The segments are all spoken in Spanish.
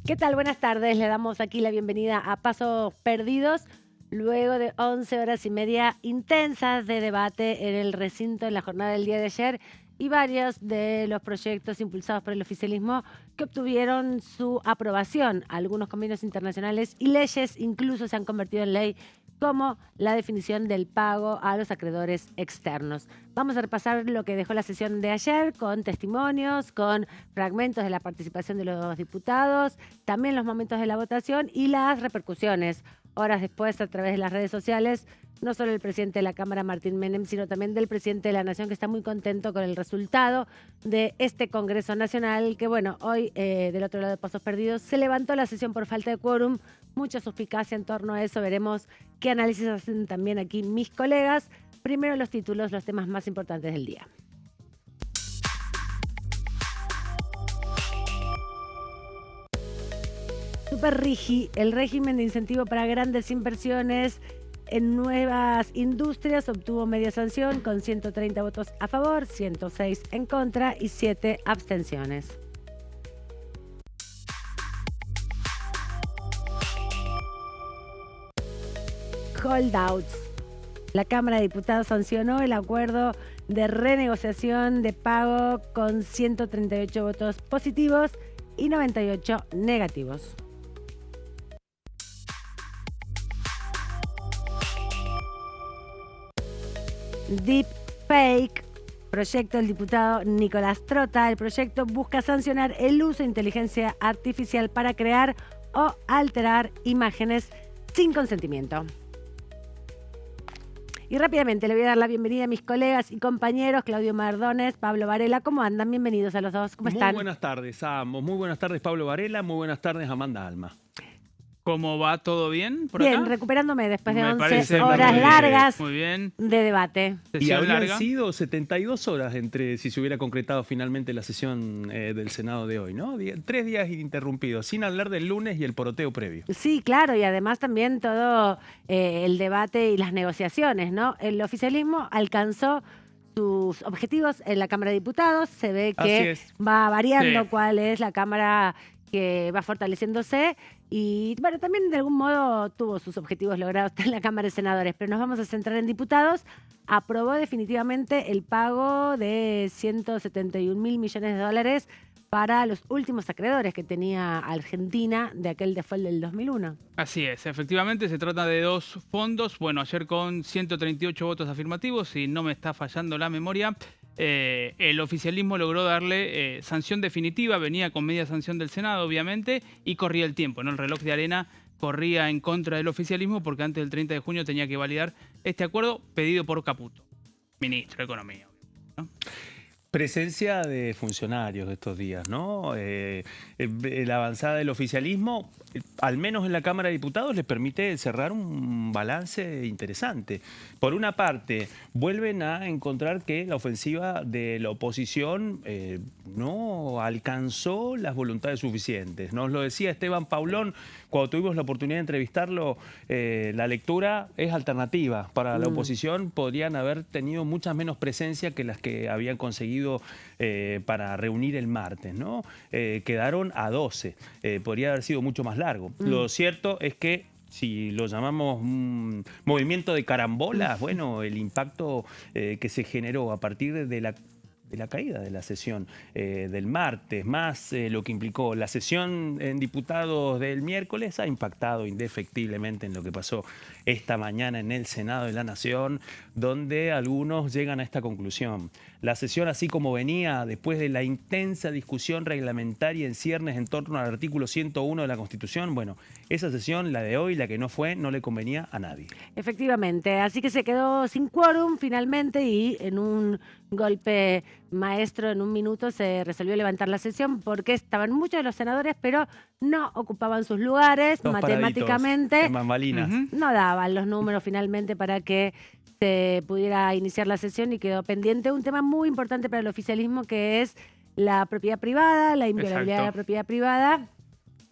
¿Qué tal? Buenas tardes. Le damos aquí la bienvenida a Pasos Perdidos, luego de 11 horas y media intensas de debate en el recinto en la jornada del día de ayer y varios de los proyectos impulsados por el oficialismo que obtuvieron su aprobación. Algunos convenios internacionales y leyes incluso se han convertido en ley, como la definición del pago a los acreedores externos. Vamos a repasar lo que dejó la sesión de ayer con testimonios, con fragmentos de la participación de los diputados, también los momentos de la votación y las repercusiones. Horas después, a través de las redes sociales, no solo el presidente de la Cámara, Martín Menem, sino también del presidente de la Nación, que está muy contento con el resultado de este Congreso Nacional, que bueno, hoy del otro lado de Pasos Perdidos se levantó la sesión por falta de quórum. Mucha suspicacia en torno a eso. Veremos qué análisis hacen también aquí mis colegas. Primero los títulos, los temas más importantes del día. Superrigi, el régimen de incentivo para grandes inversiones en nuevas industrias, obtuvo media sanción con 130 votos a favor, 106 en contra y 7 abstenciones. Holdouts. La Cámara de Diputados sancionó el acuerdo de renegociación de pago con 138 votos positivos y 98 negativos. Deepfake, proyecto del diputado Nicolás Trota. El proyecto busca sancionar el uso de inteligencia artificial para crear o alterar imágenes sin consentimiento. Y rápidamente le voy a dar la bienvenida a mis colegas y compañeros, Claudio Mardones, Pablo Varela. ¿Cómo andan? Bienvenidos a los dos. ¿Cómo están? Muy buenas tardes a ambos. Muy buenas tardes, Pablo Varela. Muy buenas tardes, Amanda Alma. ¿Cómo va? ¿Todo bien por Bien, acá? recuperándome después de Me 11 parece horas muy bien. largas Muy bien. de debate. Y Sesión habrían larga. sido 72 horas entre si se hubiera concretado finalmente la sesión del Senado de hoy, ¿no? 3 días ininterrumpidos, sin hablar del lunes y el poroteo previo. Sí, claro, y además también todo el debate y las negociaciones, ¿no? El oficialismo alcanzó sus objetivos en la Cámara de Diputados. Se ve Así que es. va variando Sí. cuál es la Cámara que va fortaleciéndose y, bueno, también de algún modo tuvo sus objetivos logrados en la Cámara de Senadores, pero nos vamos a centrar en diputados. Aprobó definitivamente el pago de 171.000 millones de dólares para los últimos acreedores que tenía Argentina de aquel default del 2001. Así es, efectivamente se trata de dos fondos. Bueno, ayer con 138 votos afirmativos, si no me está fallando la memoria, el oficialismo logró darle sanción definitiva. Venía con media sanción del Senado, obviamente, y corría el tiempo, ¿no? El reloj de arena corría en contra del oficialismo porque antes del 30 de junio tenía que validar este acuerdo pedido por Caputo, ministro de Economía, ¿no? Presencia de funcionarios de estos días, ¿no? La avanzada del oficialismo, al menos en la Cámara de Diputados, les permite cerrar un balance interesante. Por una parte, vuelven a encontrar que la ofensiva de la oposición no alcanzó las voluntades suficientes. Nos lo decía Esteban Paulón cuando tuvimos la oportunidad de entrevistarlo. La lectura es alternativa. Para la oposición podrían haber tenido muchas menos presencia que las que habían conseguido para reunir el martes, ¿no? Quedaron a 12. Podría haber sido mucho más largo. Lo cierto es que si lo llamamos un movimiento de carambolas, bueno, el impacto que se generó a partir de la caída de la sesión del martes, más lo que implicó la sesión en diputados del miércoles, ha impactado indefectiblemente en lo que pasó esta mañana en el Senado de la Nación, donde algunos llegan a esta conclusión. La sesión, así como venía después de la intensa discusión reglamentaria en ciernes en torno al artículo 101 de la Constitución, bueno, esa sesión, la de hoy, la que no fue, no le convenía a nadie. Efectivamente, así que se quedó sin quórum finalmente y en un golpe maestro, en un minuto, se resolvió levantar la sesión porque estaban muchos de los senadores, pero no ocupaban sus lugares. Dos matemáticamente. paraditos, en bambalinas. No daban los números finalmente para que se pudiera iniciar la sesión y quedó pendiente un tema muy importante para el oficialismo, que es la propiedad privada, la inviolabilidad de la propiedad privada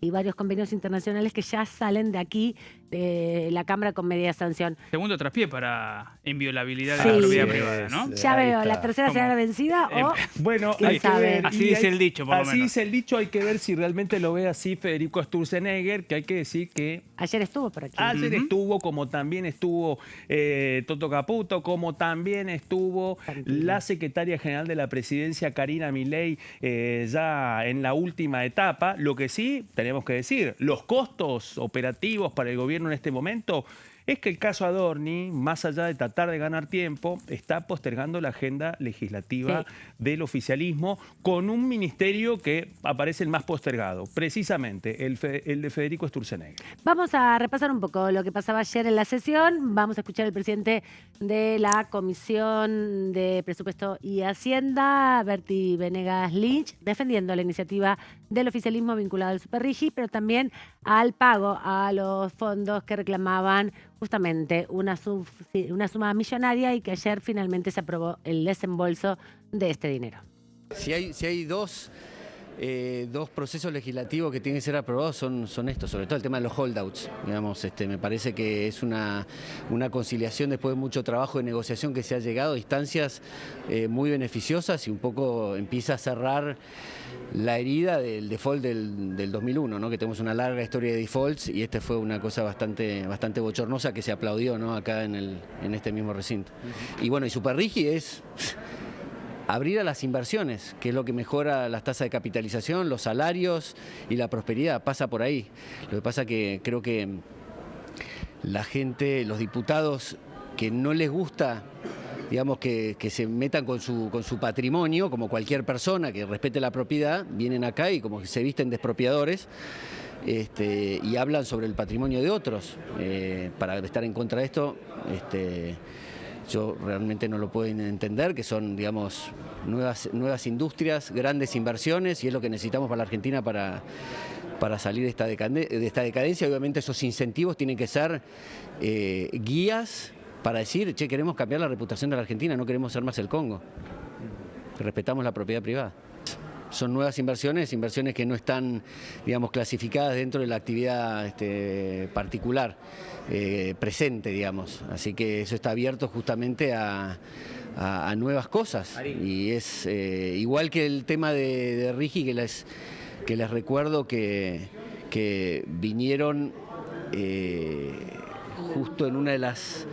y varios convenios internacionales que ya salen de aquí la Cámara con media sanción. Segundo traspié para inviolabilidad de Sí. la propiedad Sí, privada, ¿no? Ya Ahí veo, está. ¿la tercera ¿Cómo? será la vencida o...? Bueno, ¿Quién hay que sabe? ver. Así Y dice el dicho, por lo Así menos. dice el dicho, hay que ver si realmente lo ve así Federico Sturzenegger, que hay que decir que Ayer estuvo por aquí. ayer Ujú. estuvo, como también estuvo Toto Caputo, como también estuvo Santilli. la secretaria general de la presidencia, Karina Milei, ya en la última etapa. Lo que sí tenemos que decir, los costos operativos para el gobierno en este momento es que el caso Adorni, más allá de tratar de ganar tiempo, está postergando la agenda legislativa del oficialismo con un ministerio que aparece el más postergado, precisamente el de Federico Sturzenegger. Vamos a repasar un poco lo que pasaba ayer en la sesión. Vamos a escuchar al presidente de la Comisión de Presupuesto y Hacienda, Berti Venegas Lynch, defendiendo la iniciativa del oficialismo vinculado al Superrigi, pero también al pago a los fondos que reclamaban justamente una suma millonaria y que ayer finalmente se aprobó el desembolso de este dinero. Si hay dos procesos legislativos que tienen que ser aprobados son estos, sobre todo el tema de los holdouts. Digamos, me parece que es una conciliación después de mucho trabajo de negociación que se ha llegado a instancias muy beneficiosas y un poco empieza a cerrar la herida del default del 2001, ¿no? Que tenemos una larga historia de defaults y fue una cosa bastante bochornosa que se aplaudió, ¿no? Acá en este mismo recinto. Y bueno, y Superrigi es abrir a las inversiones, que es lo que mejora las tasas de capitalización, los salarios y la prosperidad, pasa por ahí. Lo que pasa que creo que la gente, los diputados que no les gusta, digamos, que se metan con su patrimonio, como cualquier persona que respete la propiedad, vienen acá y como que se visten de expropiadores y hablan sobre el patrimonio de otros. Para estar en contra de esto, yo realmente no lo puedo entender, que son, digamos, nuevas industrias, grandes inversiones, y es lo que necesitamos para la Argentina para salir de esta decadencia. Obviamente esos incentivos tienen que ser guías para decir, che, queremos cambiar la reputación de la Argentina, no queremos ser más el Congo. Respetamos la propiedad privada. Son nuevas inversiones que no están, digamos, clasificadas dentro de la actividad particular, presente, digamos. Así que eso está abierto justamente a nuevas cosas. Y es igual que el tema de Rigi, que les recuerdo que vinieron justo en una de las...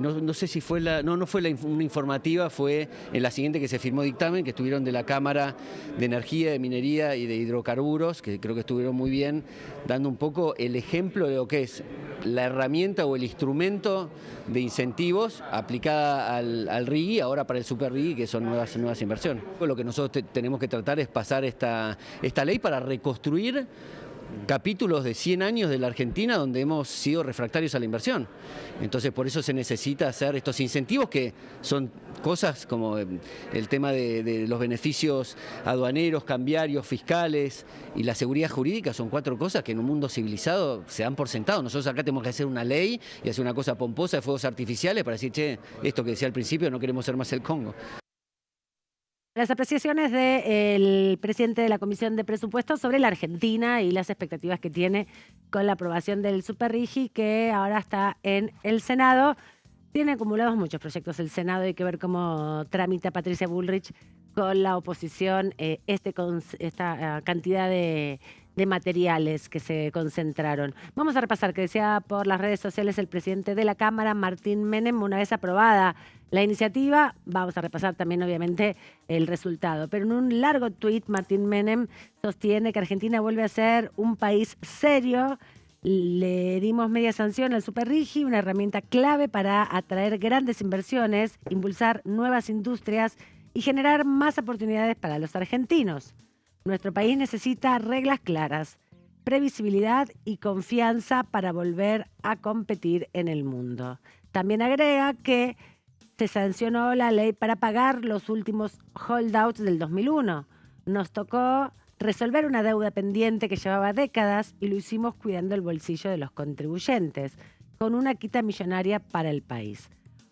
No sé si fue no fue una informativa, fue en la siguiente que se firmó dictamen, que estuvieron de la Cámara de Energía, de Minería y de Hidrocarburos, que creo que estuvieron muy bien, dando un poco el ejemplo de lo que es la herramienta o el instrumento de incentivos aplicada al RIGI, ahora para el Super RIGI, que son nuevas inversiones. Lo que nosotros tenemos que tratar es pasar esta ley para reconstruir capítulos de 100 años de la Argentina donde hemos sido refractarios a la inversión. Entonces por eso se necesita hacer estos incentivos, que son cosas como el tema de los beneficios aduaneros, cambiarios, fiscales y la seguridad jurídica. Son 4 cosas que en un mundo civilizado se dan por sentado. Nosotros acá tenemos que hacer una ley y hacer una cosa pomposa de fuegos artificiales para decir, che, esto que decía al principio, no queremos ser más el Congo. Las apreciaciones del presidente de la Comisión de Presupuestos sobre la Argentina y las expectativas que tiene con la aprobación del Superrigi, que ahora está en el Senado. Tiene acumulados muchos proyectos el Senado, hay que ver cómo tramita Patricia Bullrich con la oposición esta cantidad de materiales que se concentraron. Vamos a repasar que decía por las redes sociales el presidente de la Cámara, Martín Menem, una vez aprobada la iniciativa. Vamos a repasar también, obviamente, el resultado. Pero en un largo tuit, Martín Menem sostiene que Argentina vuelve a ser un país serio. Le dimos media sanción al Superrigi, una herramienta clave para atraer grandes inversiones, impulsar nuevas industrias y generar más oportunidades para los argentinos. Nuestro país necesita reglas claras, previsibilidad y confianza para volver a competir en el mundo. También agrega que se sancionó la ley para pagar los últimos holdouts del 2001. Nos tocó resolver una deuda pendiente que llevaba décadas y lo hicimos cuidando el bolsillo de los contribuyentes, con una quita millonaria para el país.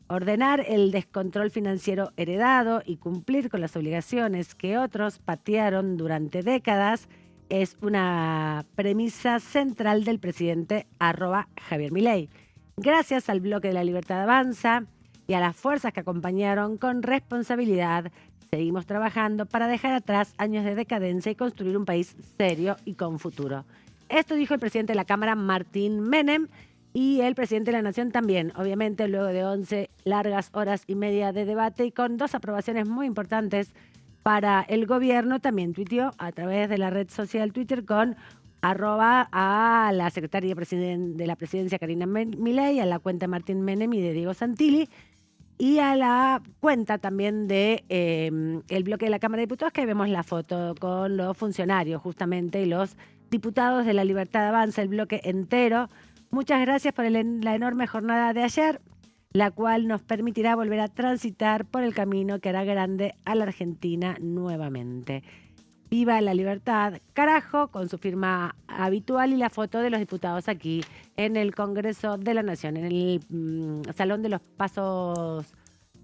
Ordenar el descontrol financiero heredado y cumplir con las obligaciones que otros patearon durante décadas es una premisa central del presidente @Javier Milei. Gracias al Bloque de la Libertad Avanza y a las fuerzas que acompañaron con responsabilidad, seguimos trabajando para dejar atrás años de decadencia y construir un país serio y con futuro. Esto dijo el presidente de la Cámara, Martín Menem, y el presidente de la Nación también, obviamente luego de 11 largas horas y media de debate y con 2 aprobaciones muy importantes para el gobierno, también tuiteó a través de la red social Twitter con arroba a la secretaria de la presidencia Karina Milei, a la cuenta de Martín Menem y de Diego Santilli, y a la cuenta también de el bloque de la Cámara de Diputados, que vemos la foto con los funcionarios justamente y los diputados de la Libertad Avanza, el bloque entero. Muchas gracias por la enorme jornada de ayer, la cual nos permitirá volver a transitar por el camino que hará grande a la Argentina nuevamente. Viva la libertad, carajo, con su firma habitual y la foto de los diputados aquí en el Congreso de la Nación, en el Salón de los Pasos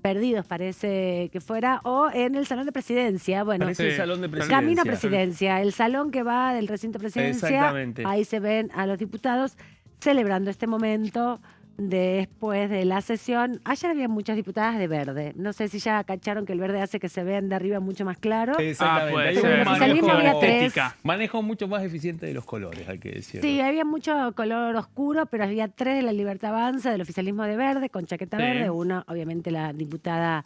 Perdidos, parece que fuera, o en el Salón de Presidencia. Bueno, Parece el Salón de Presidencia. Camino a Presidencia, el salón que va del recinto de Presidencia. Exactamente. Ahí se ven a los diputados celebrando este momento después de la sesión. Ayer había muchas diputadas de verde. No sé si ya cacharon que el verde hace que se vean de arriba mucho más claro. Exactamente. puede Hay ser. un En el oficialismo había estética. manejo mucho más eficiente de los colores, hay que decirlo. Sí, había mucho color oscuro, pero había 3 de la Libertad Avanza, del oficialismo de verde, con chaqueta Sí. verde. Una, obviamente, la diputada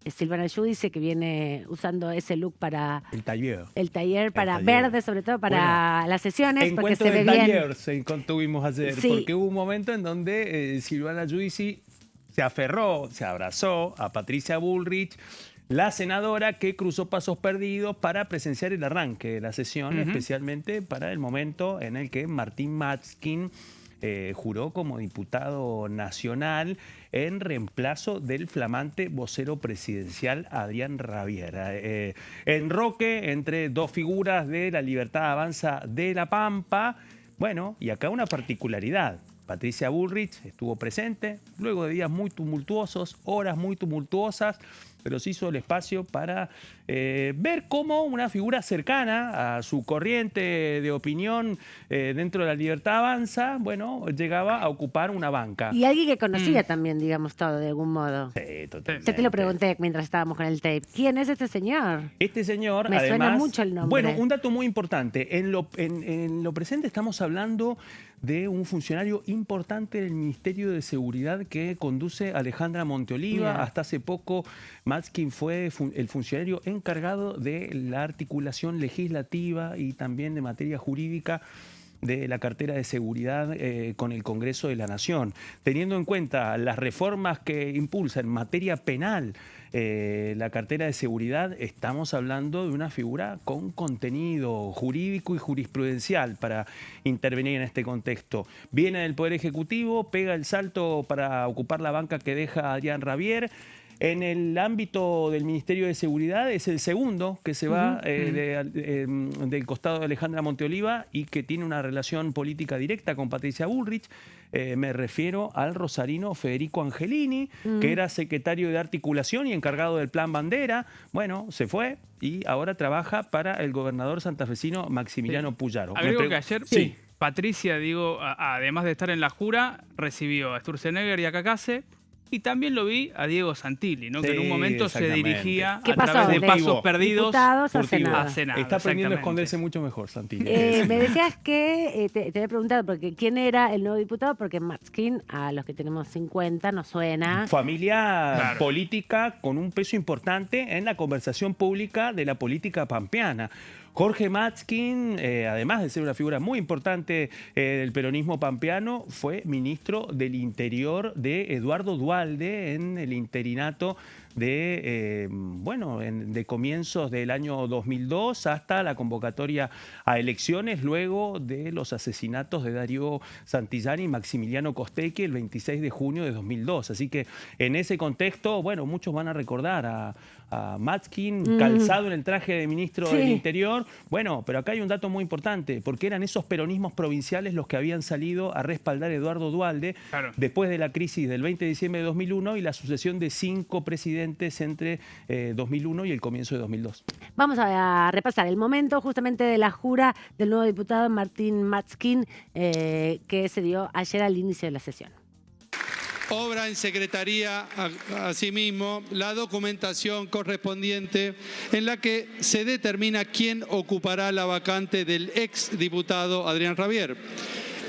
Silvana Giudice, que viene usando ese look para El taller. el taller, para taller. verde, sobre todo para las sesiones, porque Encuentro se ve de bien. taller se tuvimos ayer, Sí. porque hubo un momento en donde Silvana Giudici se aferró, se abrazó a Patricia Bullrich, la senadora que cruzó pasos perdidos para presenciar el arranque de la sesión, especialmente para el momento en el que Martín Matzkin juró como diputado nacional en reemplazo del flamante vocero presidencial Adrián Rabiera. Enroque entre 2 figuras de la Libertad Avanza de La Pampa. Bueno, y acá una particularidad. Patricia Bullrich estuvo presente, luego de días muy tumultuosos, horas muy tumultuosas, pero se hizo el espacio para ver cómo una figura cercana a su corriente de opinión dentro de la Libertad Avanza, bueno, llegaba a ocupar una banca. Y alguien que conocía también, digamos, todo, de algún modo. Sí, totalmente. Yo te lo pregunté mientras estábamos con el tape. ¿Quién es este señor? Este señor, Me además, suena mucho el nombre. Bueno, un dato muy importante. En lo presente estamos hablando de un funcionario importante del Ministerio de Seguridad que conduce Alejandra Monteoliva. Mira. Hasta hace poco, Matzkin fue el funcionario encargado de la articulación legislativa y también de materia jurídica de la cartera de seguridad con el Congreso de la Nación. Teniendo en cuenta las reformas que impulsa en materia penal la cartera de seguridad, estamos hablando de una figura con contenido jurídico y jurisprudencial para intervenir en este contexto. Viene del Poder Ejecutivo, pega el salto para ocupar la banca que deja Adrián Rabier. En el ámbito del Ministerio de Seguridad es el segundo que se va del costado de Alejandra Monteoliva y que tiene una relación política directa con Patricia Bullrich. Me refiero al rosarino Federico Angelini, que era secretario de Articulación y encargado del Plan Bandera. Bueno, se fue y ahora trabaja para el gobernador santafesino Maximiliano Puyaro. Agrego que ayer Sí. Patricia, además de estar en la jura, recibió a Sturzenegger y a Cacase. Y también lo vi a Diego Santilli, ¿no? Que en un Sí, momento se exactamente. dirigía ¿Qué a pasó? través de De pasos perdidos diputados a Furtivo. Senado. a Senado. Está aprendiendo a exactamente. esconderse mucho mejor, Santilli. Me decías que, te había preguntado, porque ¿quién era el nuevo diputado? Porque Matzkin, a los que tenemos 50, nos suena. Familia Claro. política con un peso importante en la conversación pública de la política pampeana. Jorge Matzkin, además de ser una figura muy importante del peronismo pampeano, fue ministro del Interior de Eduardo Duhalde en el interinato de comienzos del año 2002 hasta la convocatoria a elecciones luego de los asesinatos de Darío Santillán y Maximiliano Costecchi el 26 de junio de 2002. Así que en ese contexto, bueno, muchos van a recordar a Matzkin calzado en el traje de ministro del Interior. Bueno, pero acá hay un dato muy importante, porque eran esos peronismos provinciales los que habían salido a respaldar a Eduardo Duhalde Claro. después de la crisis del 20 de diciembre de 2001 y la sucesión de 5 presidentes Corrientes entre 2001 y el comienzo de 2002. Vamos a repasar el momento justamente de la jura del nuevo diputado Martín Matzkin, que se dio ayer al inicio de la sesión. Obra en secretaría, asimismo, la documentación correspondiente en la que se determina quién ocupará la vacante del exdiputado Adrián Rabier,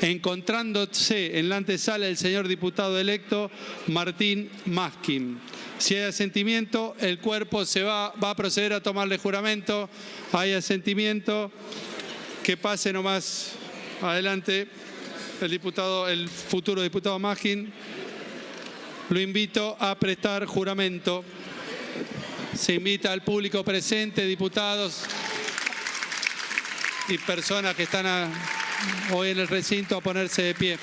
encontrándose en la antesala el señor diputado electo Martín Matzkin. Si hay asentimiento, el cuerpo va a proceder a tomarle juramento. Hay asentimiento. Que pase nomás adelante el futuro diputado Matzkin. Lo invito a prestar juramento. Se invita al público presente, diputados y personas que están hoy en el recinto a ponerse de pie.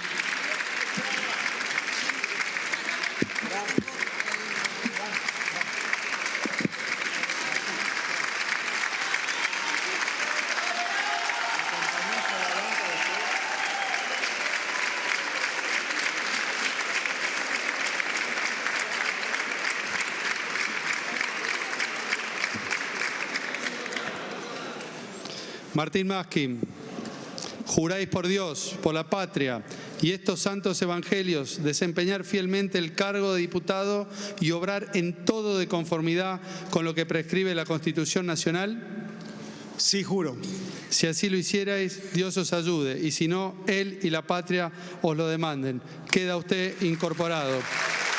Martín Matzkin, juráis por Dios, por la patria y estos santos evangelios desempeñar fielmente el cargo de diputado y obrar en todo de conformidad con lo que prescribe la Constitución Nacional. Sí, juro. Si así lo hicierais, Dios os ayude, y si no, Él y la patria os lo demanden. Queda usted incorporado.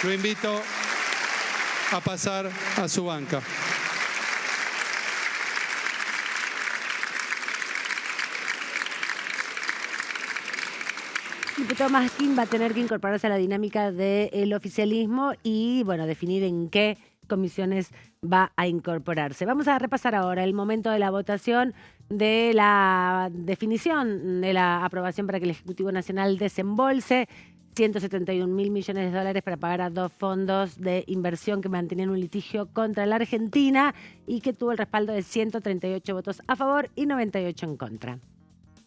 Lo invito a pasar a su banca. El diputado Matzkin va a tener que incorporarse a la dinámica del oficialismo y, bueno, definir en qué comisiones va a incorporarse. Vamos a repasar ahora el momento de la votación de la definición de la aprobación para que el Ejecutivo Nacional desembolse 171.000 millones de dólares para pagar a 2 fondos de inversión que mantenían un litigio contra la Argentina y que tuvo el respaldo de 138 votos a favor y 98 en contra.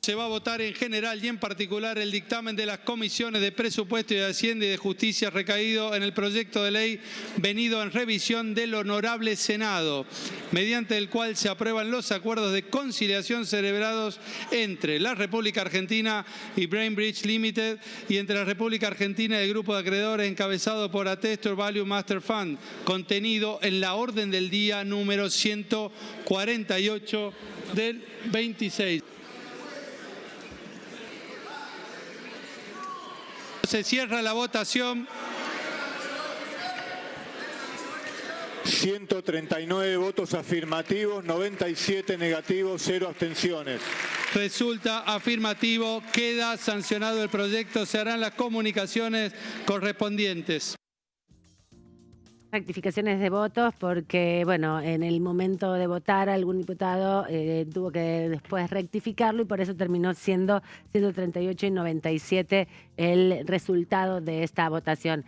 Se va a votar en general y en particular el dictamen de las comisiones de Presupuesto y de Hacienda y de Justicia recaído en el proyecto de ley venido en revisión del Honorable Senado, mediante el cual se aprueban los acuerdos de conciliación celebrados entre la República Argentina y Brainbridge Limited y entre la República Argentina y el grupo de acreedores encabezado por Atestor Value Master Fund, contenido en la orden del día número 148 del 26. Se cierra la votación. 139 votos afirmativos, 97 negativos, 0 abstenciones. Resulta afirmativo, queda sancionado el proyecto, se harán las comunicaciones correspondientes. Rectificaciones de votos porque, bueno, en el momento de votar algún diputado tuvo que después rectificarlo y por eso terminó siendo 138 y 97 el resultado de esta votación.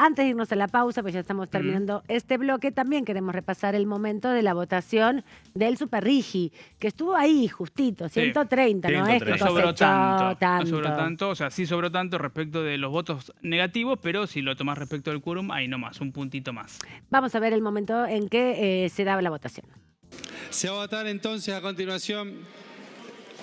Antes de irnos a la pausa, pues ya estamos terminando este bloque, también queremos repasar el momento de la votación del Super Rigi, que estuvo ahí justito, 130, sí, ¿no? 130. Es que No sobró cosechó tanto. No sobró tanto, o sea, sí sobró tanto respecto de los votos negativos, pero si lo tomás respecto del quórum, ahí nomás, un puntito más. Vamos a ver el momento en que se daba la votación. Se va a votar entonces a continuación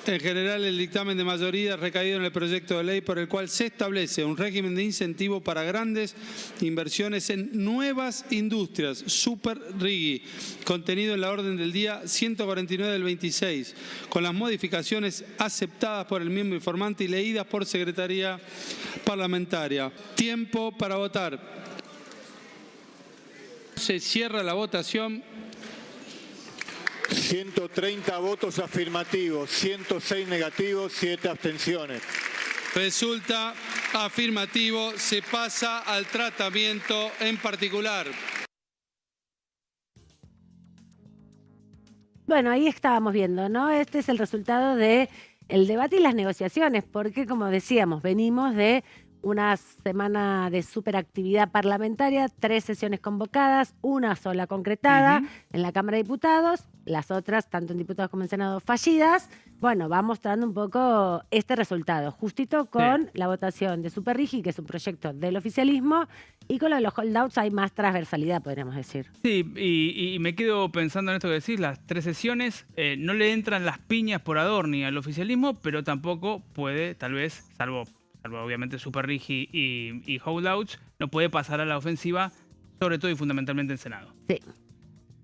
en general el dictamen de mayoría recaído en el proyecto de ley por el cual se establece un régimen de incentivo para grandes inversiones en nuevas industrias, Super Rigi, contenido en la orden del día 149 del 26, con las modificaciones aceptadas por el miembro informante y leídas por Secretaría Parlamentaria. Tiempo para votar. Se cierra la votación. 130 votos afirmativos, 106 negativos, 7 abstenciones. Resulta afirmativo, se pasa al tratamiento en particular. Bueno, ahí estábamos viendo, ¿no? Este es el resultado del debate y las negociaciones, porque como decíamos, venimos de una semana de superactividad parlamentaria, 3 sesiones convocadas, una sola concretada en la Cámara de Diputados, las otras, tanto en diputados como en Senado, fallidas, Bueno, va mostrando un poco este resultado, justito con la votación de Superrigi, que es un proyecto del oficialismo, y con lo de los holdouts hay más transversalidad, podríamos decir. Sí, y me quedo pensando en esto que decís, las 3 sesiones, no le entran las piñas por Adorni al oficialismo, pero tampoco puede, tal vez, salvo obviamente Superrigi y holdouts, no puede pasar a la ofensiva, sobre todo y fundamentalmente en Senado. Sí.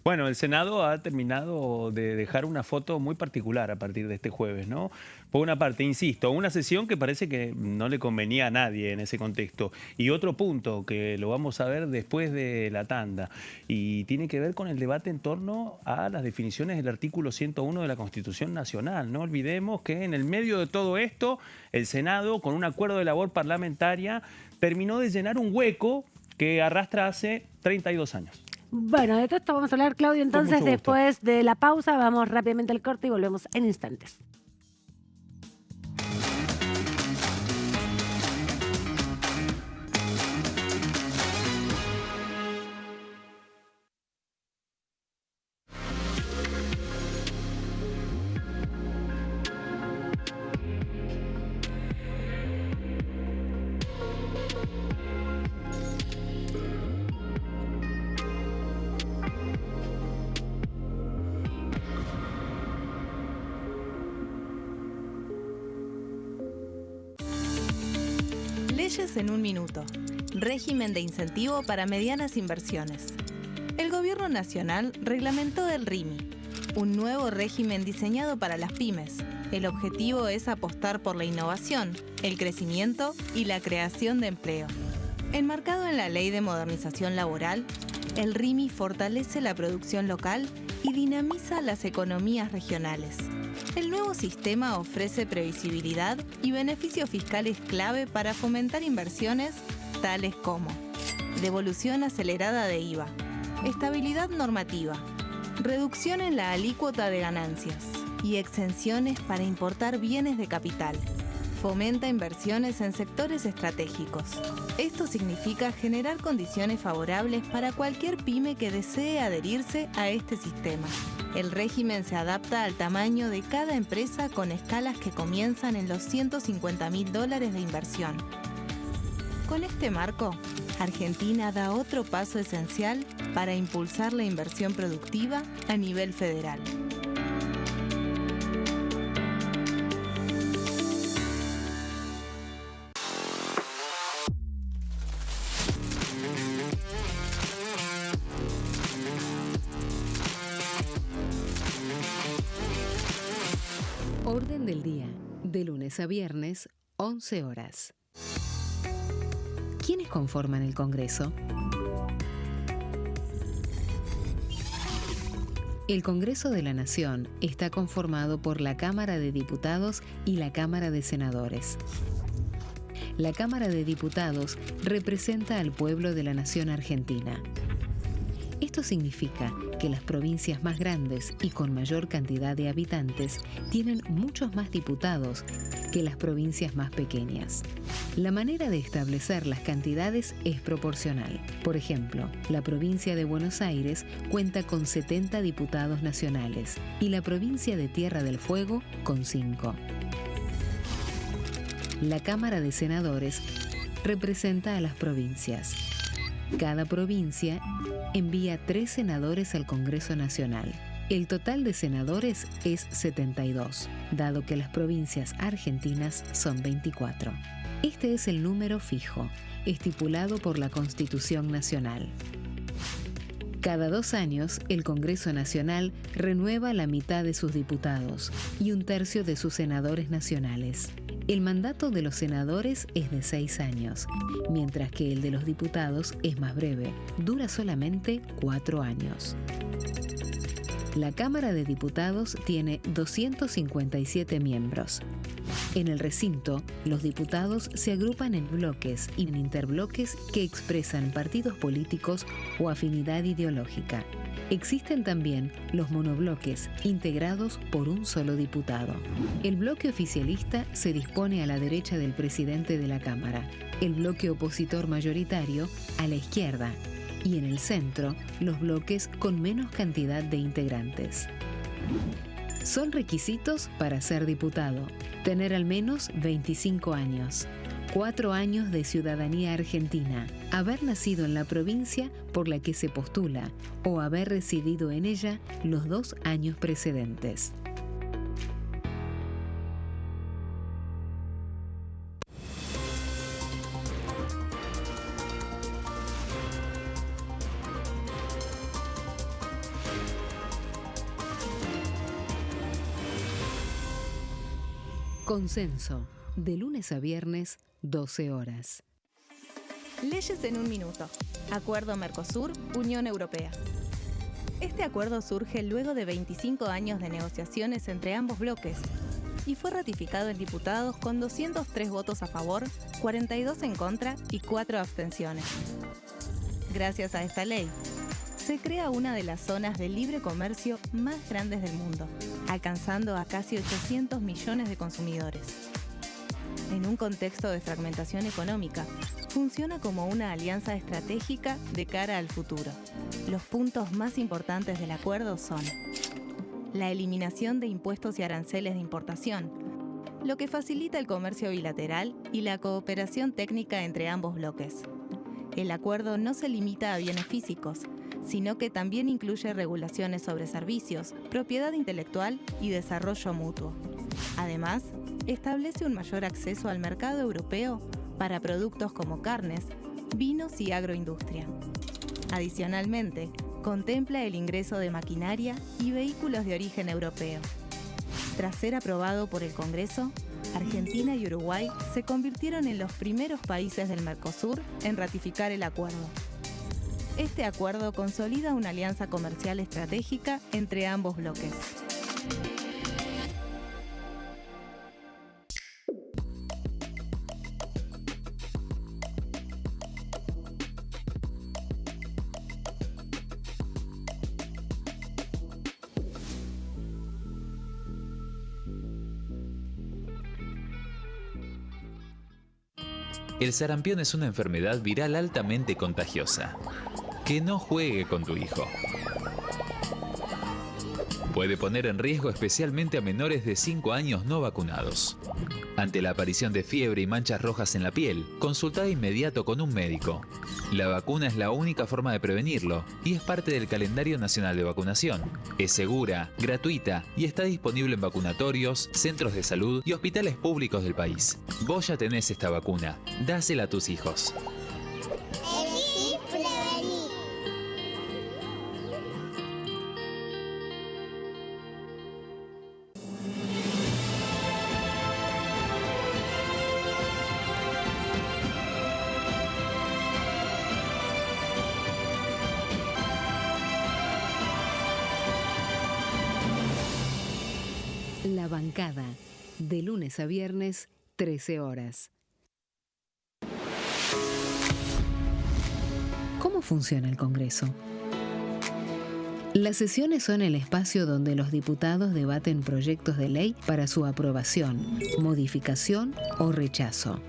Bueno, el Senado ha terminado de dejar una foto muy particular a partir de este jueves, ¿no? Por una parte, insisto, una sesión que parece que no le convenía a nadie en ese contexto. Y otro punto que lo vamos a ver después de la tanda, y tiene que ver con el debate en torno a las definiciones del artículo 101 de la Constitución Nacional. No olvidemos que en el medio de todo esto, el Senado, con un acuerdo de labor parlamentaria, terminó de llenar un hueco que arrastra hace 32 años. Bueno, de todo esto vamos a hablar, Claudio, entonces después de la pausa vamos rápidamente al corte y volvemos en instantes. Leyes en un minuto. Régimen de incentivo para medianas inversiones. El Gobierno Nacional reglamentó el RIMI, un nuevo régimen diseñado para las pymes. El objetivo es apostar por la innovación, el crecimiento y la creación de empleo. Enmarcado en la Ley de Modernización Laboral, el RIMI fortalece la producción local y dinamiza las economías regionales. El nuevo sistema ofrece previsibilidad y beneficios fiscales clave para fomentar inversiones tales como devolución acelerada de IVA, estabilidad normativa, reducción en la alícuota de ganancias y exenciones para importar bienes de capital. Fomenta inversiones en sectores estratégicos. Esto significa generar condiciones favorables para cualquier pyme que desee adherirse a este sistema. El régimen se adapta al tamaño de cada empresa con escalas que comienzan en los $150.000 de inversión. Con este marco, Argentina da otro paso esencial para impulsar la inversión productiva a nivel federal. Orden del día, de lunes a viernes, 11 horas. ¿Quiénes conforman el Congreso? El Congreso de la Nación está conformado por la Cámara de Diputados y la Cámara de Senadores. La Cámara de Diputados representa al pueblo de la nación argentina. Esto significa que las provincias más grandes y con mayor cantidad de habitantes tienen muchos más diputados que las provincias más pequeñas. La manera de establecer las cantidades es proporcional. Por ejemplo, la provincia de Buenos Aires cuenta con 70 diputados nacionales y la provincia de Tierra del Fuego con 5. La Cámara de Senadores representa a las provincias. Cada provincia envía 3 senadores al Congreso Nacional. El total de senadores es 72, dado que las provincias argentinas son 24. Este es el número fijo, estipulado por la Constitución Nacional. Cada 2 años, el Congreso Nacional renueva la mitad de sus diputados y 1/3 de sus senadores nacionales. El mandato de los senadores es de 6 años, mientras que el de los diputados es más breve, dura solamente 4 años. La Cámara de Diputados tiene 257 miembros. En el recinto, los diputados se agrupan en bloques y en interbloques que expresan partidos políticos o afinidad ideológica. Existen también los monobloques, integrados por un solo diputado. El bloque oficialista se dispone a la derecha del presidente de la Cámara, el bloque opositor mayoritario a la izquierda, y en el centro, los bloques con menos cantidad de integrantes. Son requisitos para ser diputado: tener al menos 25 años, 4 años de ciudadanía argentina, haber nacido en la provincia por la que se postula o haber residido en ella los 2 años precedentes. Consenso, de lunes a viernes, 12 horas. Leyes en un minuto. Acuerdo Mercosur-Unión Europea. Este acuerdo surge luego de 25 años de negociaciones entre ambos bloques y fue ratificado en diputados con 203 votos a favor, 42 en contra y 4 abstenciones. Gracias a esta ley, se crea una de las zonas de libre comercio más grandes del mundo, alcanzando a casi 800 millones de consumidores. En un contexto de fragmentación económica, funciona como una alianza estratégica de cara al futuro. Los puntos más importantes del acuerdo son: la eliminación de impuestos y aranceles de importación, lo que facilita el comercio bilateral y la cooperación técnica entre ambos bloques. El acuerdo no se limita a bienes físicos, sino que también incluye regulaciones sobre servicios, propiedad intelectual y desarrollo mutuo. Además, establece un mayor acceso al mercado europeo para productos como carnes, vinos y agroindustria. Adicionalmente, contempla el ingreso de maquinaria y vehículos de origen europeo. Tras ser aprobado por el Congreso, Argentina y Uruguay se convirtieron en los primeros países del Mercosur en ratificar el acuerdo. Este acuerdo consolida una alianza comercial estratégica entre ambos bloques. El sarampión es una enfermedad viral altamente contagiosa. Que no juegue con tu hijo. Puede poner en riesgo especialmente a menores de 5 años no vacunados. Ante la aparición de fiebre y manchas rojas en la piel, consulta de inmediato con un médico. La vacuna es la única forma de prevenirlo y es parte del calendario nacional de vacunación. Es segura, gratuita y está disponible en vacunatorios, centros de salud y hospitales públicos del país. Vos ya tenés esta vacuna. Dásela a tus hijos. La bancada, de lunes a viernes, 13 horas. ¿Cómo funciona el Congreso? Las sesiones son el espacio donde los diputados debaten proyectos de ley para su aprobación, modificación o rechazo.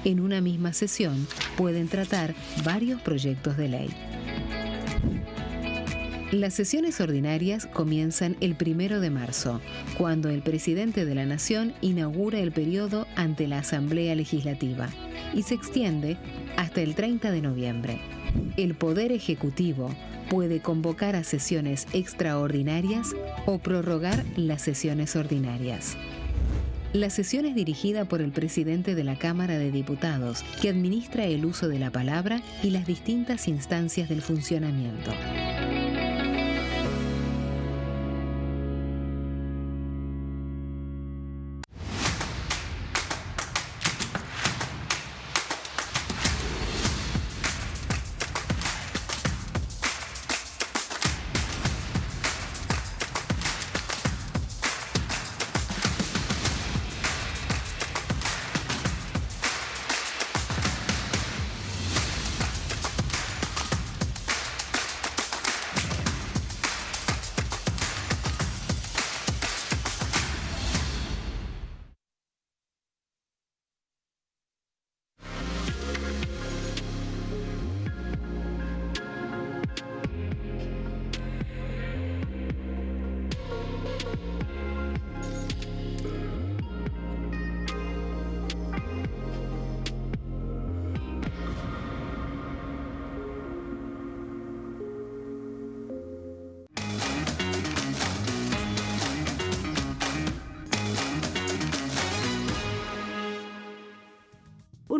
En una misma sesión pueden tratar varios proyectos de ley. Las sesiones ordinarias comienzan el 1 de marzo, cuando el presidente de la Nación inaugura el periodo ante la Asamblea Legislativa y se extiende hasta el 30 de noviembre. El Poder Ejecutivo puede convocar a sesiones extraordinarias o prorrogar las sesiones ordinarias. La sesión es dirigida por el presidente de la Cámara de Diputados, que administra el uso de la palabra y las distintas instancias del funcionamiento.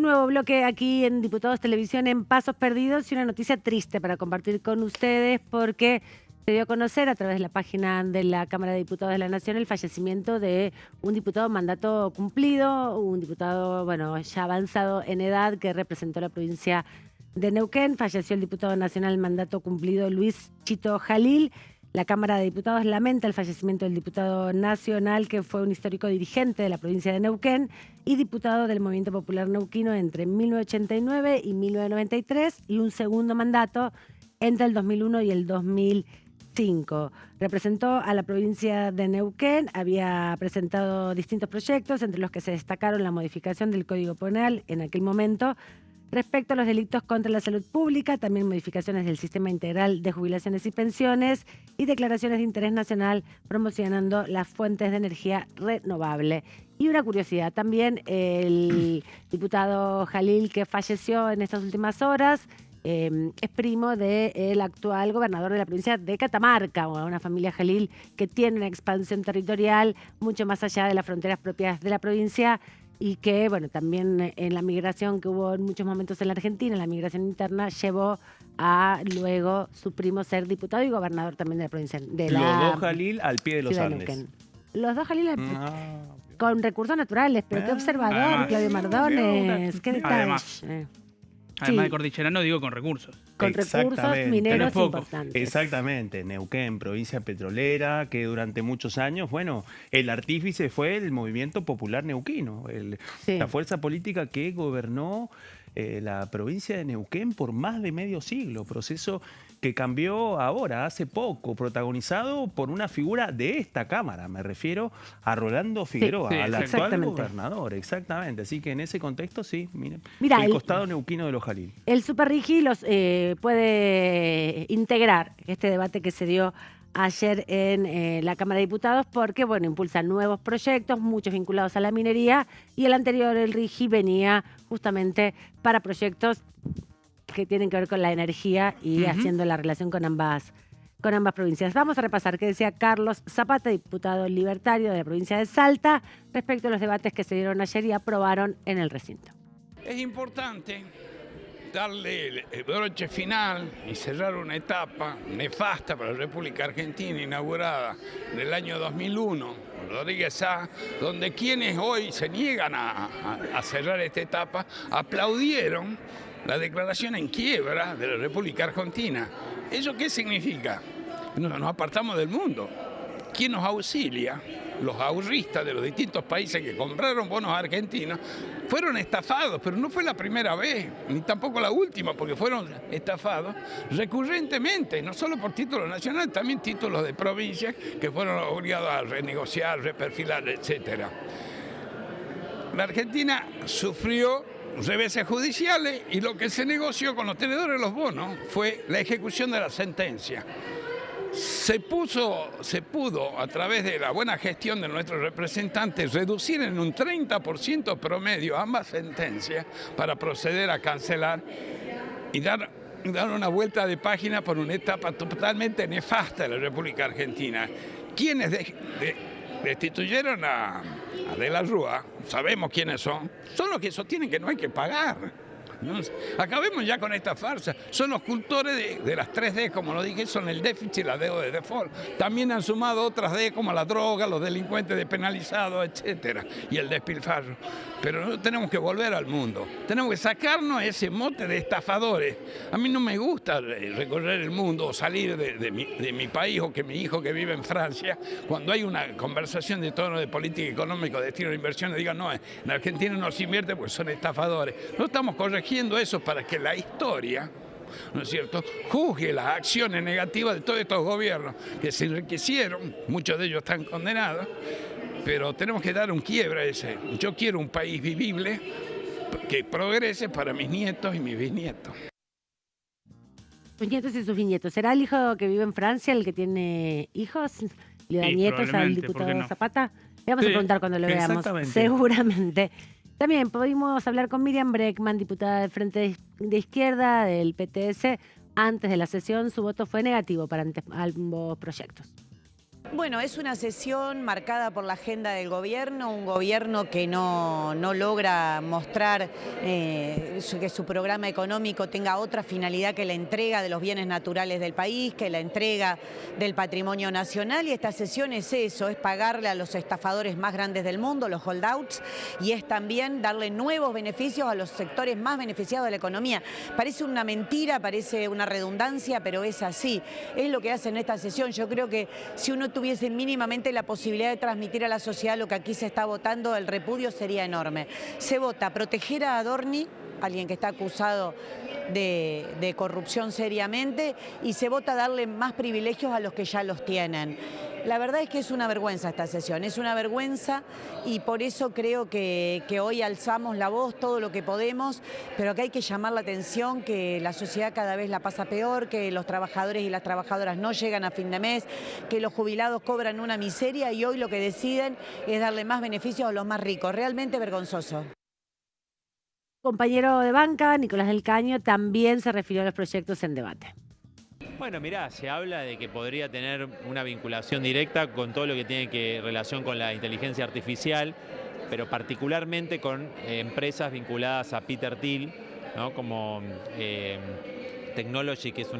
nuevo bloque aquí en Diputados Televisión en Pasos Perdidos y una noticia triste para compartir con ustedes porque se dio a conocer a través de la página de la Cámara de Diputados de la Nación el fallecimiento de un diputado mandato cumplido, un diputado, bueno, ya avanzado en edad que representó la provincia de Neuquén. Falleció el diputado nacional mandato cumplido Luis Chito Jalil. La Cámara de Diputados lamenta el fallecimiento del diputado nacional que fue un histórico dirigente de la provincia de Neuquén y diputado del Movimiento Popular Neuquino entre 1989 y 1993 y un segundo mandato entre el 2001 y el 2005. Representó a la provincia de Neuquén, había presentado distintos proyectos, entre los que se destacaron la modificación del Código Penal en aquel momento respecto a los delitos contra la salud pública, también modificaciones del Sistema Integral de Jubilaciones y Pensiones y declaraciones de interés nacional promocionando las fuentes de energía renovable. Y una curiosidad, también el diputado Jalil que falleció en estas últimas horas es primo del actual gobernador de la provincia de Catamarca, una familia Jalil que tiene una expansión territorial mucho más allá de las fronteras propias de la provincia y que, bueno, también en la migración que hubo en muchos momentos en la Argentina, la migración interna, llevó a luego su primo ser diputado y gobernador también de la provincia de Los la dos Jalil al pie de los ciudad de Andes. Neuquén. Los dos Jalil con recursos naturales, pero qué observador, Además, Claudio Mardones, qué detalle. Además de cordillerano, digo con recursos. Con recursos mineros importantes. Exactamente. Neuquén, provincia petrolera, que durante muchos años, bueno, el artífice fue el movimiento popular neuquino, la fuerza política que gobernó la provincia de Neuquén por más de medio siglo, proceso que cambió ahora, hace poco, protagonizado por una figura de esta Cámara, me refiero a Rolando Figueroa, al actual gobernador, exactamente. Así que en ese contexto, sí, mira el costado neuquino de los Jalil. El Superrigi los puede integrar este debate que se dio ayer en la Cámara de Diputados porque, bueno, impulsa nuevos proyectos, muchos vinculados a la minería, y el anterior, el RIGI, venía justamente para proyectos que tienen que ver con la energía y haciendo la relación con ambas provincias. Vamos a repasar qué decía Carlos Zapata, diputado libertario de la provincia de Salta, respecto a los debates que se dieron ayer y aprobaron en el recinto. Es importante darle el broche final y cerrar una etapa nefasta para la República Argentina inaugurada en el año 2001, Rodríguez Sá, donde quienes hoy se niegan a cerrar esta etapa aplaudieron la declaración en quiebra de la República Argentina. ¿Eso qué significa? Nos apartamos del mundo. ¿Quién nos auxilia? Los ahorristas de los distintos países que compraron bonos argentinos fueron estafados, pero no fue la primera vez, ni tampoco la última, porque fueron estafados recurrentemente, no solo por títulos nacionales, también títulos de provincias que fueron obligados a renegociar, reperfilar, etc. La Argentina sufrió reveses judiciales y lo que se negoció con los tenedores de los bonos fue la ejecución de la sentencia. Se pudo, a través de la buena gestión de nuestros representantes, reducir en un 30% promedio ambas sentencias para proceder a cancelar y dar una vuelta de página por una etapa totalmente nefasta de la República Argentina. Quienes destituyeron a De la Rúa, sabemos quiénes son los que sostienen que no hay que pagar. ¿No? Acabemos ya con esta farsa. Son los cultores de las 3D, como lo dije, son el déficit y la deuda de default. También han sumado otras D como la droga, los delincuentes despenalizados, etcétera, y el despilfarro. Pero no tenemos que volver al mundo. Tenemos que sacarnos ese mote de estafadores. A mí no me gusta recorrer el mundo o salir de mi país o que mi hijo que vive en Francia, cuando hay una conversación de tono de política económica, de destino de inversiones, digan, no, en Argentina no se invierte porque son estafadores. No estamos corrigiendo eso para que la historia, ¿no es cierto?, juzgue las acciones negativas de todos estos gobiernos que se enriquecieron, muchos de ellos están condenados, pero tenemos que dar un quiebre a ese. Yo quiero un país vivible que progrese para mis nietos y mis bisnietos. Sus nietos y sus bisnietos. ¿Será el hijo que vive en Francia el que tiene hijos? ¿Le da nietos al diputado Zapata? Le vamos a preguntar cuando lo veamos. Seguramente. También pudimos hablar con Miriam Breckman, diputada del Frente de Izquierda del PTS. Antes de la sesión, su voto fue negativo para ambos proyectos. Bueno, es una sesión marcada por la agenda del gobierno, un gobierno que no logra mostrar que su programa económico tenga otra finalidad que la entrega de los bienes naturales del país, que la entrega del patrimonio nacional, y esta sesión es eso, es pagarle a los estafadores más grandes del mundo, los holdouts, y es también darle nuevos beneficios a los sectores más beneficiados de la economía. Parece una mentira, parece una redundancia, pero es así, es lo que hacen en esta sesión. Yo creo que si uno tuviese mínimamente la posibilidad de transmitir a la sociedad lo que aquí se está votando, el repudio sería enorme. Se vota proteger a Adorni, alguien que está acusado de corrupción seriamente, y se vota darle más privilegios a los que ya los tienen. La verdad es que es una vergüenza esta sesión, es una vergüenza, y por eso creo que hoy alzamos la voz todo lo que podemos, pero que hay que llamar la atención que la sociedad cada vez la pasa peor, que los trabajadores y las trabajadoras no llegan a fin de mes, que los jubilados cobran una miseria y hoy lo que deciden es darle más beneficios a los más ricos. Realmente vergonzoso. Compañero de banca, Nicolás del Caño, también se refirió a los proyectos en debate. Bueno, mirá, se habla de que podría tener una vinculación directa con todo lo que tiene relación con la inteligencia artificial, pero particularmente con empresas vinculadas a Peter Thiel, ¿no? Como Technology, que es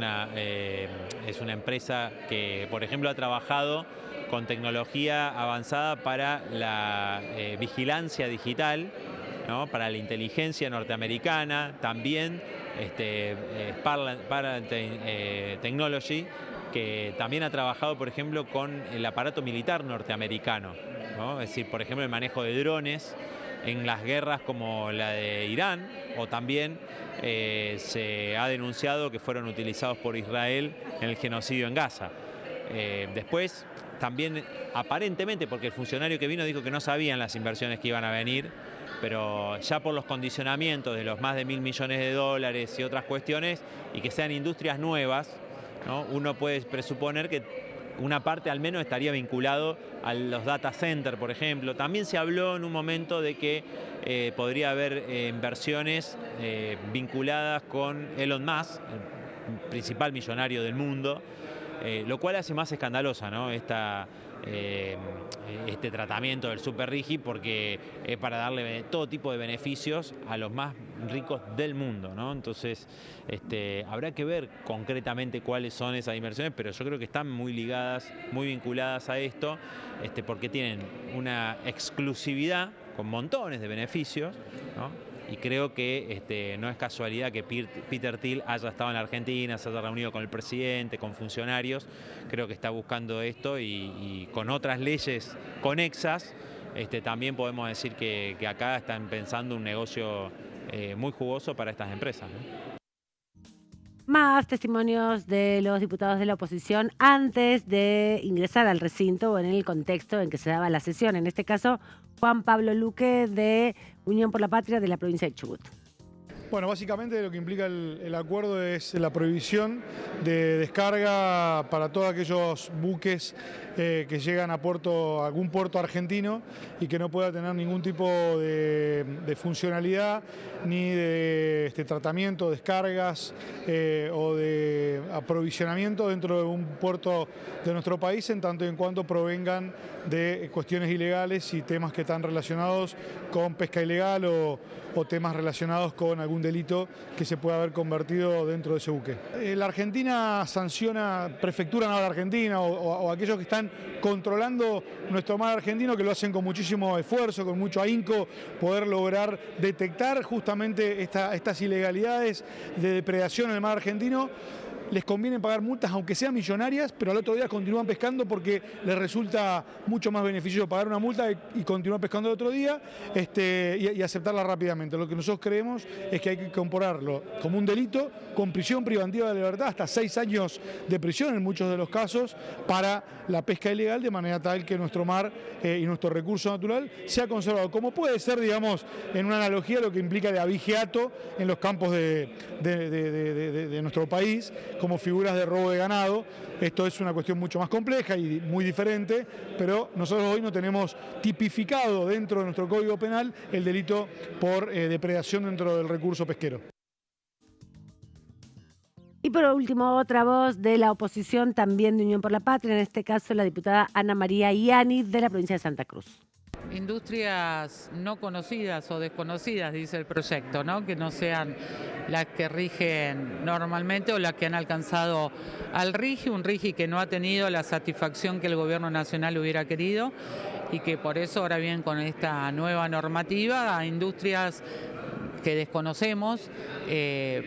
una empresa que, por ejemplo, ha trabajado con tecnología avanzada para la vigilancia digital, ¿no? Para la inteligencia norteamericana, también Spartan Technology, que también ha trabajado, por ejemplo, con el aparato militar norteamericano, ¿no? Es decir, por ejemplo, el manejo de drones en las guerras como la de Irán, o también se ha denunciado que fueron utilizados por Israel en el genocidio en Gaza. Después, también aparentemente, porque el funcionario que vino dijo que no sabían las inversiones que iban a venir, pero ya por los condicionamientos de los más de $1.000 millones y otras cuestiones, y que sean industrias nuevas, ¿no? Uno puede presuponer que una parte al menos estaría vinculado a los data centers, por ejemplo. También se habló en un momento de que podría haber inversiones vinculadas con Elon Musk, el principal millonario del mundo, lo cual hace más escandalosa, ¿no? Este tratamiento del super RIGI, porque es para darle todo tipo de beneficios a los más ricos del mundo, ¿no? Entonces, habrá que ver concretamente cuáles son esas inversiones, pero yo creo que están muy ligadas, muy vinculadas a esto, porque tienen una exclusividad con montones de beneficios, ¿no? Y creo que no es casualidad que Peter Thiel haya estado en la Argentina, se haya reunido con el presidente, con funcionarios. Creo que está buscando esto, y con otras leyes conexas también podemos decir que acá están pensando un negocio muy jugoso para estas empresas, ¿no? Más testimonios de los diputados de la oposición antes de ingresar al recinto o en el contexto en que se daba la sesión. En este caso, Juan Pablo Luque, de Unión por la Patria, de la provincia de Chubut. Bueno, básicamente lo que implica el acuerdo es la prohibición de descarga para todos aquellos buques que llegan a algún puerto argentino y que no pueda tener ningún tipo de funcionalidad ni de tratamiento, descargas o de aprovisionamiento dentro de un puerto de nuestro país, en tanto y en cuanto provengan de cuestiones ilegales y temas que están relacionados con pesca ilegal o temas relacionados con algún delito que se pueda haber convertido dentro de ese buque. La Argentina sanciona, Prefectura Naval Argentina o aquellos que están controlando nuestro mar argentino, que lo hacen con muchísimo esfuerzo, con mucho ahínco, poder lograr detectar justamente estas ilegalidades de depredación en el mar argentino. Les conviene pagar multas, aunque sean millonarias, pero al otro día continúan pescando porque les resulta mucho más beneficioso pagar una multa y continuar pescando el otro día y aceptarla rápidamente. Lo que nosotros creemos es que hay que compararlo como un delito con prisión preventiva de libertad, hasta 6 años de prisión en muchos de los casos, para la pesca ilegal, de manera tal que nuestro mar y nuestro recurso natural sea conservado. Como puede ser, digamos, en una analogía, lo que implica el abigeato en los campos de nuestro país, como figuras de robo de ganado. Esto es una cuestión mucho más compleja y muy diferente, pero nosotros hoy no tenemos tipificado dentro de nuestro Código Penal el delito por depredación dentro del recurso pesquero. Y por último, otra voz de la oposición, también de Unión por la Patria, en este caso la diputada Ana María Iani, de la provincia de Santa Cruz. Industrias no conocidas o desconocidas, dice el proyecto, ¿no? Que no sean las que rigen normalmente o las que han alcanzado al RIGI, un RIGI que no ha tenido la satisfacción que el gobierno nacional hubiera querido y que por eso ahora bien con esta nueva normativa a industrias que desconocemos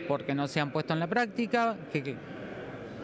porque no se han puesto en la práctica,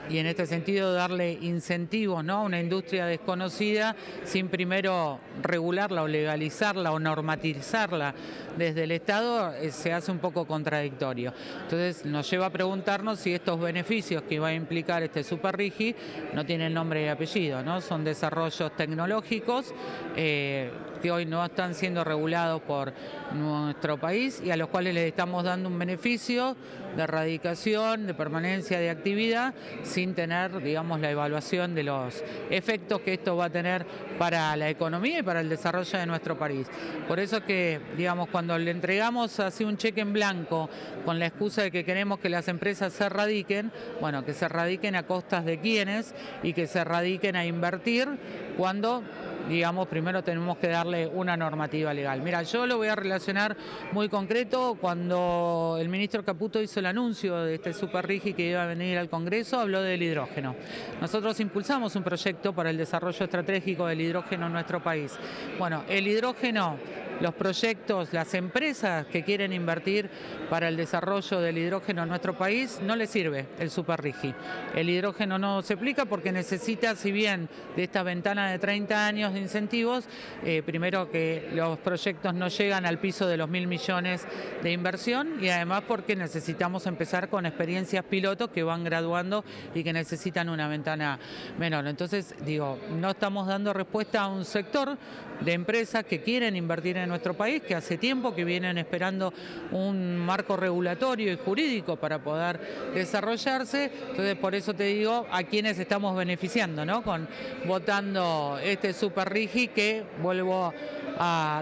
y en este sentido darle incentivos, ¿no?, a una industria desconocida sin primero regularla o legalizarla o normatizarla desde el Estado se hace un poco contradictorio. Entonces nos lleva a preguntarnos si estos beneficios que va a implicar este Super RIGI no tienen nombre y apellido, ¿no? Son desarrollos tecnológicos que hoy no están siendo regulados por nuestro país y a los cuales les estamos dando un beneficio de erradicación, de permanencia de actividad, sin tener, digamos, la evaluación de los efectos que esto va a tener para la economía y para el desarrollo de nuestro país. Por eso que, digamos, cuando le entregamos así un cheque en blanco con la excusa de que queremos que las empresas se radiquen, bueno, que se radiquen a costas de quiénes y que se radiquen a invertir cuando, digamos, primero tenemos que darle una normativa legal. Mira, yo lo voy a relacionar muy concreto. Cuando el ministro Caputo hizo el anuncio de este Super RIGI que iba a venir al Congreso, habló del hidrógeno. Nosotros impulsamos un proyecto para el desarrollo estratégico del hidrógeno en nuestro país. Bueno, el hidrógeno, los proyectos, las empresas que quieren invertir para el desarrollo del hidrógeno en nuestro país, no les sirve el Super RIGI. El hidrógeno no se aplica porque necesita, si bien de esta ventana de 30 años de incentivos, primero que los proyectos no llegan al piso de los 1.000 millones de inversión y además porque necesitamos empezar con experiencias pilotos que van graduando y que necesitan una ventana menor. Entonces, digo, no estamos dando respuesta a un sector de empresas que quieren invertir en nuestro país, que hace tiempo que vienen esperando un marco regulatorio y jurídico para poder desarrollarse. Entonces, por eso te digo a quienes estamos beneficiando, ¿no?, con votando este Super RIGI que vuelvo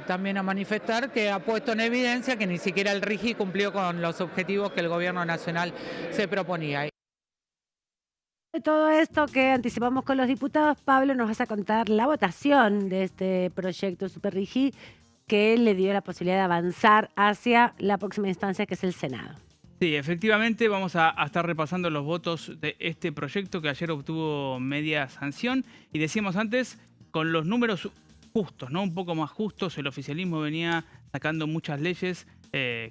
también a manifestar que ha puesto en evidencia que ni siquiera el RIGI cumplió con los objetivos que el gobierno nacional se proponía. De todo esto que anticipamos con los diputados, Pablo, nos vas a contar la votación de este proyecto Super RIGI que le dio la posibilidad de avanzar hacia la próxima instancia, que es el Senado. Sí, efectivamente vamos a estar repasando los votos de este proyecto que ayer obtuvo media sanción y decíamos antes con los números justos, ¿no? Un poco más justos. El oficialismo venía sacando muchas leyes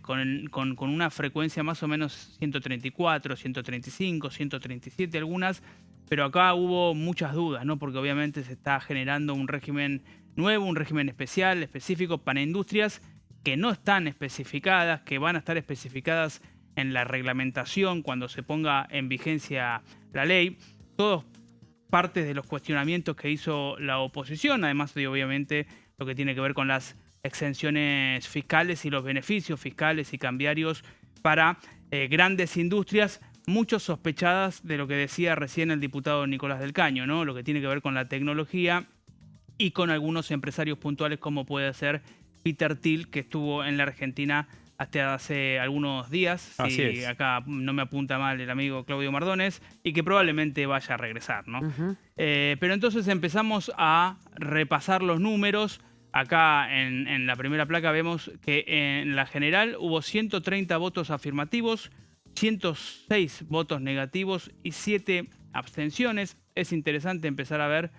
con una frecuencia más o menos 134, 135, 137 algunas, pero acá hubo muchas dudas, ¿no? Porque obviamente se está generando un régimen nuevo, un régimen especial, específico para industrias que no están especificadas, que van a estar especificadas en la reglamentación cuando se ponga en vigencia la ley. Todos partes de los cuestionamientos que hizo la oposición, además de obviamente lo que tiene que ver con las exenciones fiscales y los beneficios fiscales y cambiarios para grandes industrias, muchos sospechadas de lo que decía recién el diputado Nicolás del Caño, ¿no? Lo que tiene que ver con la tecnología y con algunos empresarios puntuales como puede ser Peter Thiel, que estuvo en la Argentina hasta hace algunos días, si acá no me apunta mal el amigo Claudio Mardones, y que probablemente vaya a regresar, ¿no? Pero entonces empezamos a repasar los números. Acá en la primera placa vemos que en la general hubo 130 votos afirmativos, 106 votos negativos y 7 abstenciones. Es interesante empezar a ver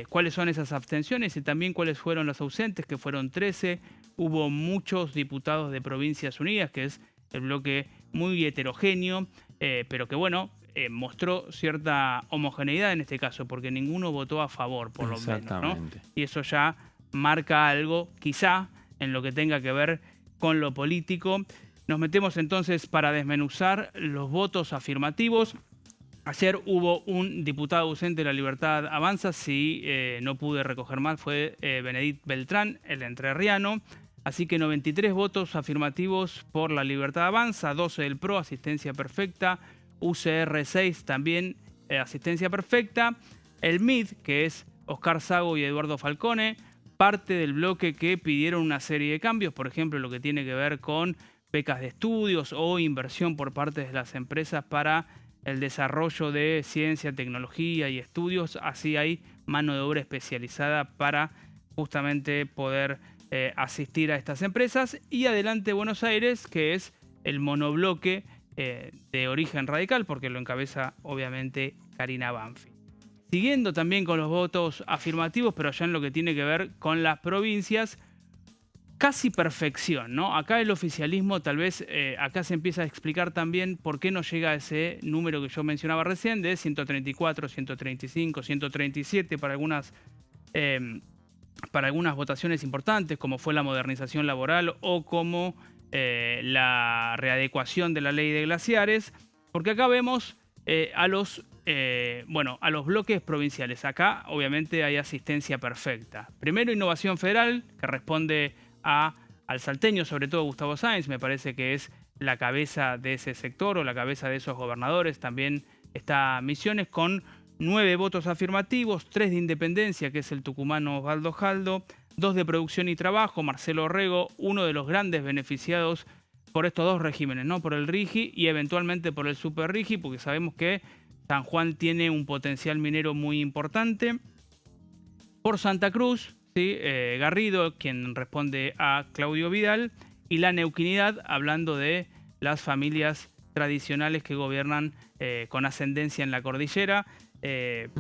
cuáles son esas abstenciones y también cuáles fueron las ausentes, que fueron 13. Hubo muchos diputados de Provincias Unidas, que es el bloque muy heterogéneo, pero que bueno, mostró cierta homogeneidad en este caso, porque ninguno votó a favor, por lo menos, ¿no? Y eso ya marca algo, quizá, en lo que tenga que ver con lo político. Nos metemos entonces para desmenuzar los votos afirmativos. Ayer hubo un diputado ausente de La Libertad Avanza, si no pude recoger mal, fue Benedit Beltrán, el entrerriano. Así que 93 votos afirmativos por La Libertad Avanza, 12 del PRO, asistencia perfecta. UCR 6 también, asistencia perfecta. El MID, que es Oscar Sago y Eduardo Falcone, parte del bloque que pidieron una serie de cambios, por ejemplo, lo que tiene que ver con becas de estudios o inversión por parte de las empresas para el desarrollo de ciencia, tecnología y estudios, así hay mano de obra especializada para justamente poder asistir a estas empresas. Y Adelante Buenos Aires, que es el monobloque de origen radical, porque lo encabeza obviamente Karina Banfi. Siguiendo también con los votos afirmativos, pero ya en lo que tiene que ver con las provincias, casi perfección, ¿no? Acá el oficialismo, tal vez, acá se empieza a explicar también por qué no llega a ese número que yo mencionaba recién, de 134, 135, 137 para algunas votaciones importantes, como fue la modernización laboral o como la readecuación de la ley de glaciares, porque acá vemos a los bloques provinciales. Acá, obviamente, hay asistencia perfecta. Primero, Innovación Federal, que responde al salteño, sobre todo Gustavo Sáenz, me parece que es la cabeza de ese sector o la cabeza de esos gobernadores. También está Misiones con 9 votos afirmativos, 3 de Independencia, que es el tucumano Osvaldo Jaldo, 2 de Producción y Trabajo, Marcelo Orrego, uno de los grandes beneficiados por estos dos regímenes, ¿no? Por el RIGI y eventualmente por el Super RIGI, porque sabemos que San Juan tiene un potencial minero muy importante. Por Santa Cruz, ¿sí? Garrido, quien responde a Claudio Vidal, y la Neuquinidad, hablando de las familias tradicionales que gobiernan con ascendencia en la cordillera.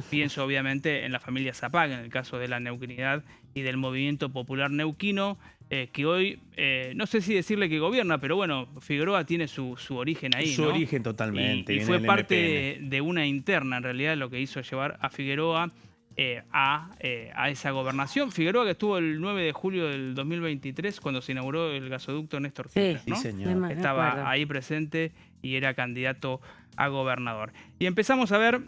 Pienso obviamente en la familia Zapag, en el caso de la Neuquinidad y del Movimiento Popular Neuquino, que hoy, no sé si decirle que gobierna, pero bueno, Figueroa tiene su origen ahí, Su ¿no? origen totalmente. Y viene fue del parte MPN. de una interna, en realidad, lo que hizo llevar a Figueroa a esa gobernación. Figueroa, que estuvo el 9 de julio del 2023, cuando se inauguró el gasoducto Néstor Kirchner, ¿no? Sí, señor. Me Estaba acuerdo. ahí presente y era candidato a gobernador. Y empezamos a ver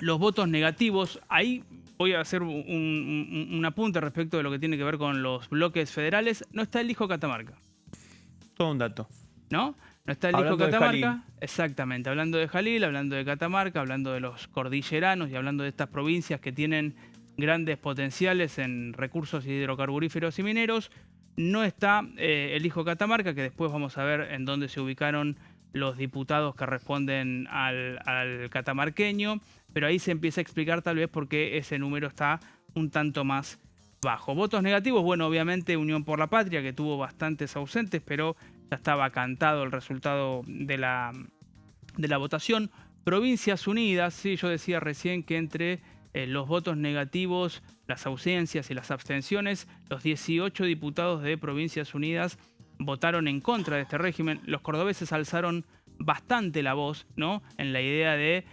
los votos negativos. Ahí voy a hacer un apunte respecto de lo que tiene que ver con los bloques federales. No está el hijo Catamarca, Todo un dato. ¿no? No está el hijo Hablando de Catamarca. Jalil. Exactamente, hablando de Jalil, hablando de Catamarca, hablando de los cordilleranos y hablando de estas provincias que tienen grandes potenciales en recursos hidrocarburíferos y mineros. No está el hijo Catamarca, que después vamos a ver en dónde se ubicaron los diputados que responden al catamarqueño, pero ahí se empieza a explicar tal vez por qué ese número está un tanto más bajo. Votos negativos, bueno, obviamente Unión por la Patria, que tuvo bastantes ausentes, pero ya estaba cantado el resultado de la votación. Provincias Unidas, sí, yo decía recién que entre los votos negativos, las ausencias y las abstenciones, los 18 diputados de Provincias Unidas votaron en contra de este régimen. Los cordobeses alzaron bastante la voz, ¿no? En la idea de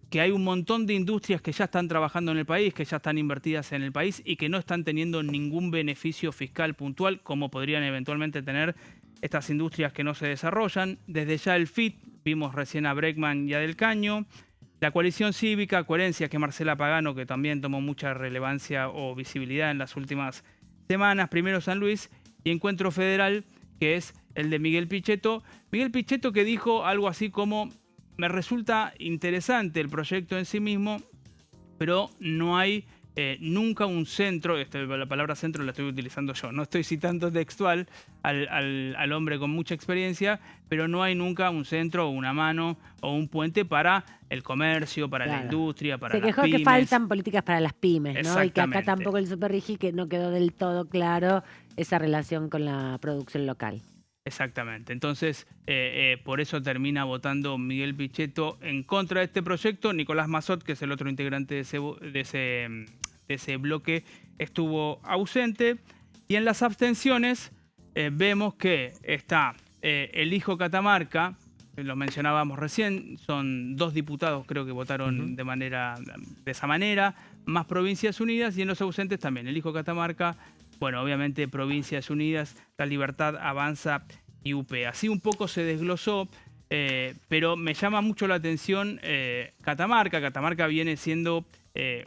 que hay un montón de industrias que ya están trabajando en el país, que ya están invertidas en el país y que no están teniendo ningún beneficio fiscal puntual, como podrían eventualmente tener estas industrias que no se desarrollan. Desde ya el FIT, vimos recién a Bregman y a Del Caño. La coalición cívica, Coherencia, que Marcela Pagano, que también tomó mucha relevancia o visibilidad en las últimas semanas. Primero San Luis y Encuentro Federal, que es el de Miguel Pichetto. Miguel Pichetto, que dijo algo así como: me resulta interesante el proyecto en sí mismo, pero no hay nunca un centro, la palabra centro la estoy utilizando yo, no estoy citando textual al hombre con mucha experiencia, pero no hay nunca un centro o una mano o un puente para el comercio, para la industria, para las quejó pymes. que faltan políticas para las pymes, ¿no? Y que acá Exactamente. tampoco el Super RIGI, que no quedó del todo claro esa relación con la producción local. Exactamente. Entonces, por eso termina votando Miguel Pichetto en contra de este proyecto. Nicolás Mazot, que es el otro integrante de ese bloque, estuvo ausente. Y en las abstenciones vemos que está el hijo Catamarca, que lo mencionábamos recién, son 2 diputados creo que votaron de esa manera, más Provincias Unidas, y en los ausentes también el hijo Catamarca. Bueno, obviamente Provincias Unidas, La Libertad Avanza y UP. Así un poco se desglosó, pero me llama mucho la atención Catamarca. Catamarca viene siendo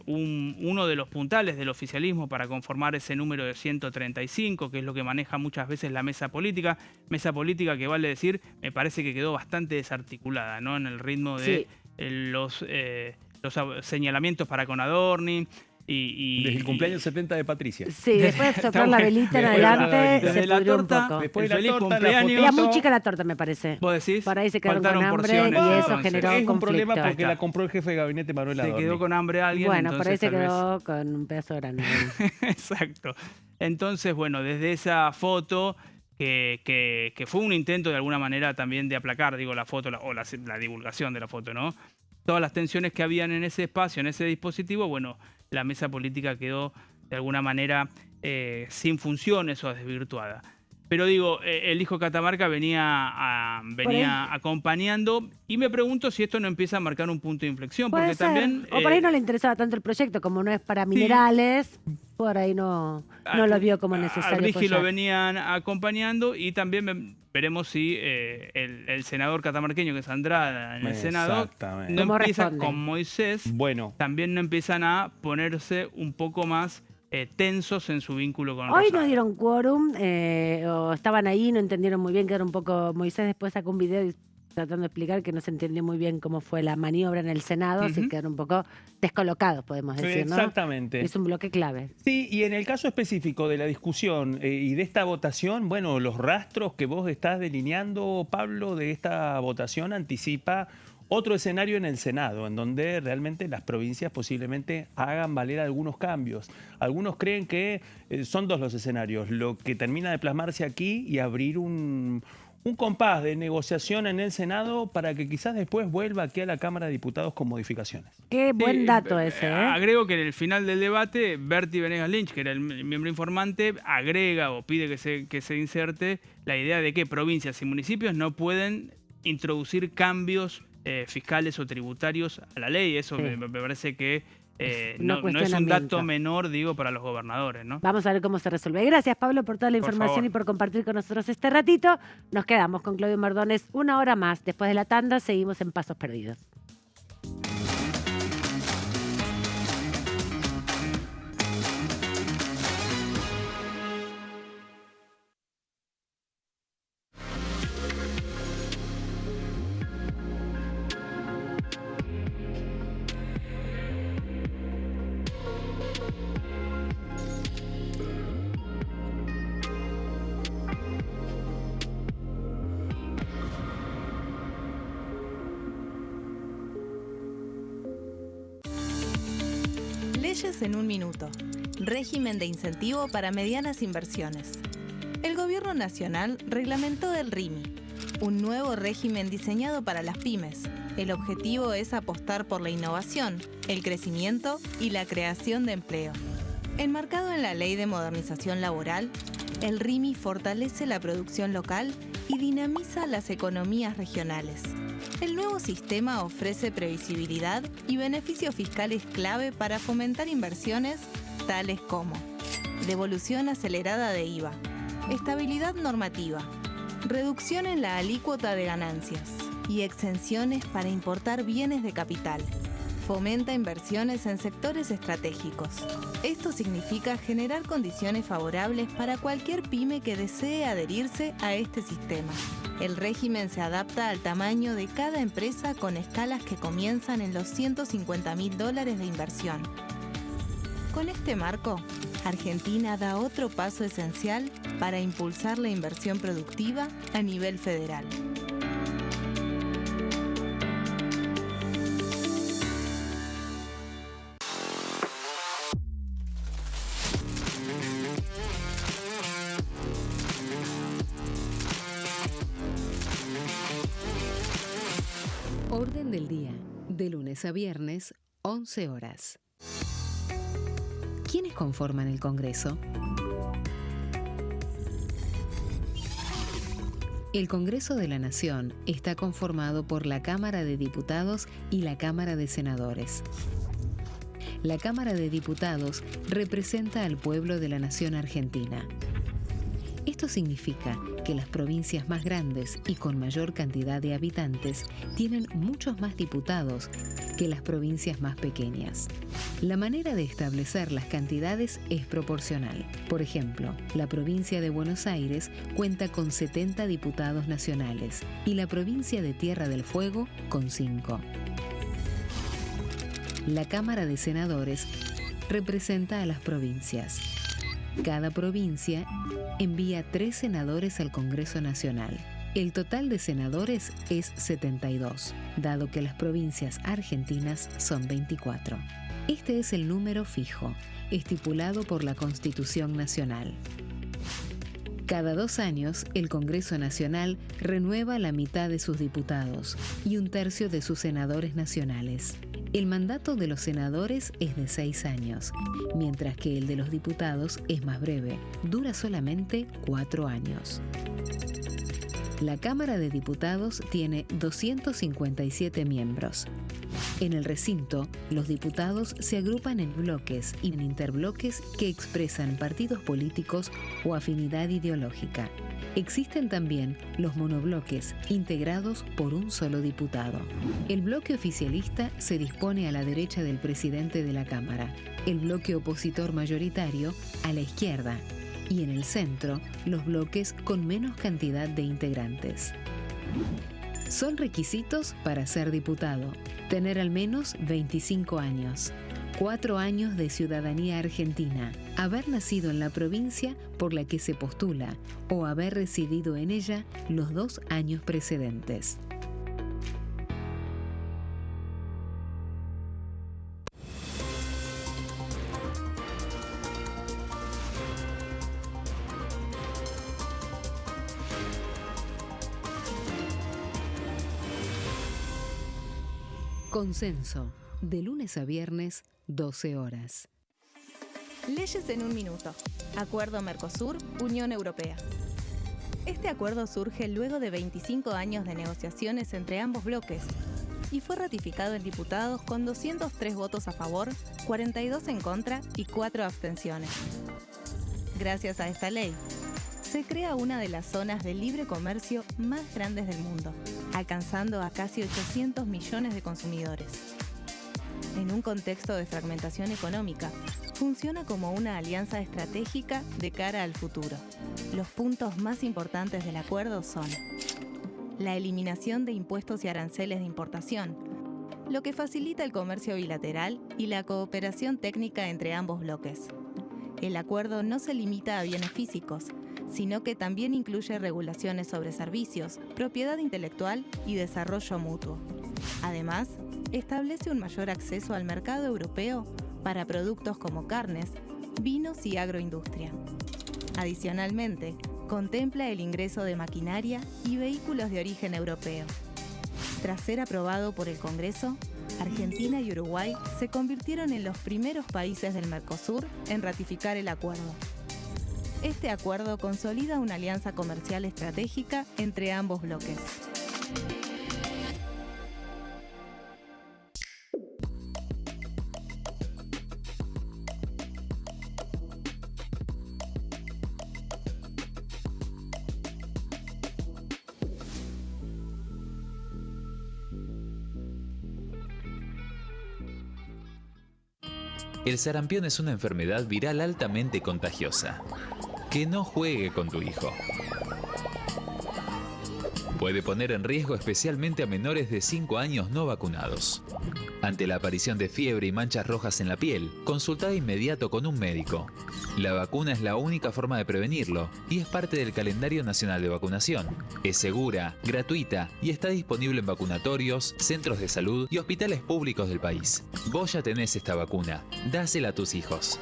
uno de los puntales del oficialismo para conformar ese número de 135, que es lo que maneja muchas veces la mesa política. Mesa política que, vale decir, me parece que quedó bastante desarticulada, ¿no? En el ritmo de los señalamientos para con Adorni Desde el cumpleaños 70 de Patricia. Sí, después de soplar la velita en adelante, se pudrió un poco. Después de la feliz torta, cumpleaños. Era muy chica la torta, me parece. ¿Vos decís? Por ahí se quedaron con Faltaron hambre porciones, y eso entonces. generó Es un conflicto. problema porque la compró el jefe de gabinete Manuel Se Adorni. quedó con hambre alguien. Bueno, por ahí entonces se tal vez- quedó con un pedazo grande. Exacto. Entonces, bueno, desde esa foto, que fue un intento de alguna manera también de aplacar, digo, la foto o la divulgación de la foto, ¿no? Todas las tensiones que habían en ese espacio, en ese dispositivo, bueno, la mesa política quedó de alguna manera sin funciones o desvirtuada. Pero digo, el hijo Catamarca venía acompañando y me pregunto si esto no empieza a marcar un punto de inflexión, Puede porque ser. también... O por ahí no le interesaba tanto el proyecto, como no es para minerales, por ahí no lo vio como necesario. Al Rigi lo apoyar. venían acompañando y también veremos si el senador catamarqueño, que es Andrada, en el Senado, Exactamente. no ¿Cómo empieza responde? con Moisés, también no empiezan a ponerse un poco más tensos en su vínculo con Hoy Rosado. no dieron quórum, o estaban ahí, no entendieron muy bien, quedaron un poco... Moisés después sacó un video tratando de explicar que no se entendió muy bien cómo fue la maniobra en el Senado, así que quedaron un poco descolocados, podemos decir, ¿no? Exactamente. Es un bloque clave. Sí, y en el caso específico de la discusión y de esta votación, bueno, los rastros que vos estás delineando, Pablo, de esta votación anticipa otro escenario en el Senado, en donde realmente las provincias posiblemente hagan valer algunos cambios. Algunos creen que son dos los escenarios, lo que termina de plasmarse aquí y abrir un compás de negociación en el Senado para que quizás después vuelva aquí a la Cámara de Diputados con modificaciones. Qué buen dato ese, ¿eh? Agrego que en el final del debate, Berti Venegas Lynch, que era el miembro informante, agrega o pide que se inserte la idea de que provincias y municipios no pueden introducir cambios fiscales o tributarios a la ley. Eso Sí. me parece que un no es un dato cuestionamiento. menor, digo, para los gobernadores, ¿no? Vamos a ver cómo se resuelve. Gracias, Pablo, por toda la Por información favor. y por compartir con nosotros este ratito. Nos quedamos con Claudio Mardones una hora más. Después de la tanda, seguimos en Pasos Perdidos. Leyes en un minuto. Régimen de incentivo para medianas inversiones. El Gobierno Nacional reglamentó el RIMI, un nuevo régimen diseñado para las pymes. El objetivo es apostar por la innovación, el crecimiento y la creación de empleo. Enmarcado en la Ley de Modernización Laboral, el RIMI fortalece la producción local y dinamiza las economías regionales. El nuevo sistema ofrece previsibilidad y beneficios fiscales clave para fomentar inversiones tales como devolución acelerada de IVA, estabilidad normativa, reducción en la alícuota de ganancias y exenciones para importar bienes de capital. Fomenta inversiones en sectores estratégicos. Esto significa generar condiciones favorables para cualquier pyme que desee adherirse a este sistema. El régimen se adapta al tamaño de cada empresa con escalas que comienzan en los $150.000 de inversión. Con este marco, Argentina da otro paso esencial para impulsar la inversión productiva a nivel federal. Orden del día, de lunes a viernes, 11 horas. ¿Quiénes conforman el Congreso? El Congreso de la Nación está conformado por la Cámara de Diputados y la Cámara de Senadores. La Cámara de Diputados representa al pueblo de la nación argentina. Esto significa que las provincias más grandes y con mayor cantidad de habitantes tienen muchos más diputados que las provincias más pequeñas. La manera de establecer las cantidades es proporcional. Por ejemplo, la provincia de Buenos Aires cuenta con 70 diputados nacionales y la provincia de Tierra del Fuego con 5. La Cámara de Senadores representa a las provincias. Cada provincia envía 3 senadores al Congreso Nacional. El total de senadores es 72, dado que las provincias argentinas son 24. Este es el número fijo, estipulado por la Constitución Nacional. Cada 2 años, el Congreso Nacional renueva la mitad de sus diputados y 1/3 de sus senadores nacionales. El mandato de los senadores es de 6 años, mientras que el de los diputados es más breve, dura solamente 4 años. La Cámara de Diputados tiene 257 miembros. En el recinto, los diputados se agrupan en bloques y en interbloques que expresan partidos políticos o afinidad ideológica. Existen también los monobloques, integrados por un solo diputado. El bloque oficialista se dispone a la derecha del presidente de la Cámara, el bloque opositor mayoritario a la izquierda, y en el centro, los bloques con menos cantidad de integrantes. Son requisitos para ser diputado: tener al menos 25 años, 4 años de ciudadanía argentina, haber nacido en la provincia por la que se postula o haber residido en ella los 2 años precedentes. Consenso, de lunes a viernes, 12 horas. Leyes en un minuto. Acuerdo Mercosur-Unión Europea. Este acuerdo surge luego de 25 años de negociaciones entre ambos bloques y fue ratificado en diputados con 203 votos a favor, 42 en contra y 4 abstenciones. Gracias a esta ley, se crea una de las zonas de libre comercio más grandes del mundo, alcanzando a casi 800 millones de consumidores. En un contexto de fragmentación económica, funciona como una alianza estratégica de cara al futuro. Los puntos más importantes del acuerdo son: la eliminación de impuestos y aranceles de importación, lo que facilita el comercio bilateral y la cooperación técnica entre ambos bloques. El acuerdo no se limita a bienes físicos, sino que también incluye regulaciones sobre servicios, propiedad intelectual y desarrollo mutuo. Además, establece un mayor acceso al mercado europeo para productos como carnes, vinos y agroindustria. Adicionalmente, contempla el ingreso de maquinaria y vehículos de origen europeo. Tras ser aprobado por el Congreso, Argentina y Uruguay se convirtieron en los primeros países del Mercosur en ratificar el acuerdo. Este acuerdo consolida una alianza comercial estratégica entre ambos bloques. El sarampión es una enfermedad viral altamente contagiosa. Que no juegue con tu hijo. Puede poner en riesgo especialmente a menores de 5 años no vacunados. Ante la aparición de fiebre y manchas rojas en la piel, consulta de inmediato con un médico. La vacuna es la única forma de prevenirlo y es parte del calendario nacional de vacunación. Es segura, gratuita y está disponible en vacunatorios, centros de salud y hospitales públicos del país. Vos ya tenés esta vacuna. Dásela a tus hijos.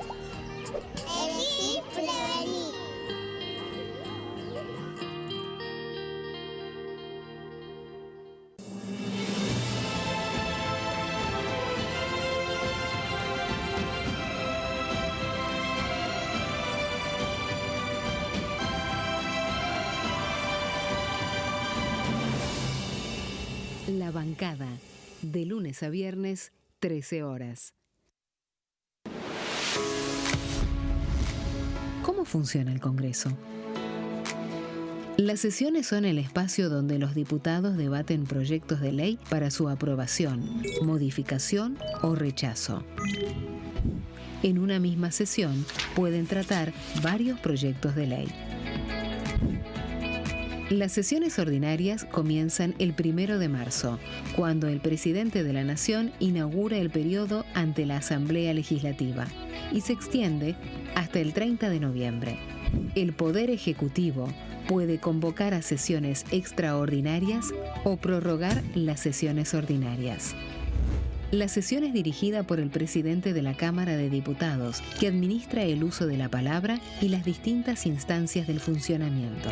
La bancada, de lunes a viernes, 13 horas. ¿Cómo funciona el Congreso? Las sesiones son el espacio donde los diputados debaten proyectos de ley para su aprobación, modificación o rechazo. En una misma sesión pueden tratar varios proyectos de ley. Las sesiones ordinarias comienzan el 1 de marzo, cuando el presidente de la Nación inaugura el periodo ante la Asamblea Legislativa, y se extiende hasta el 30 de noviembre. El Poder Ejecutivo puede convocar a sesiones extraordinarias o prorrogar las sesiones ordinarias. La sesión es dirigida por el presidente de la Cámara de Diputados, que administra el uso de la palabra y las distintas instancias del funcionamiento.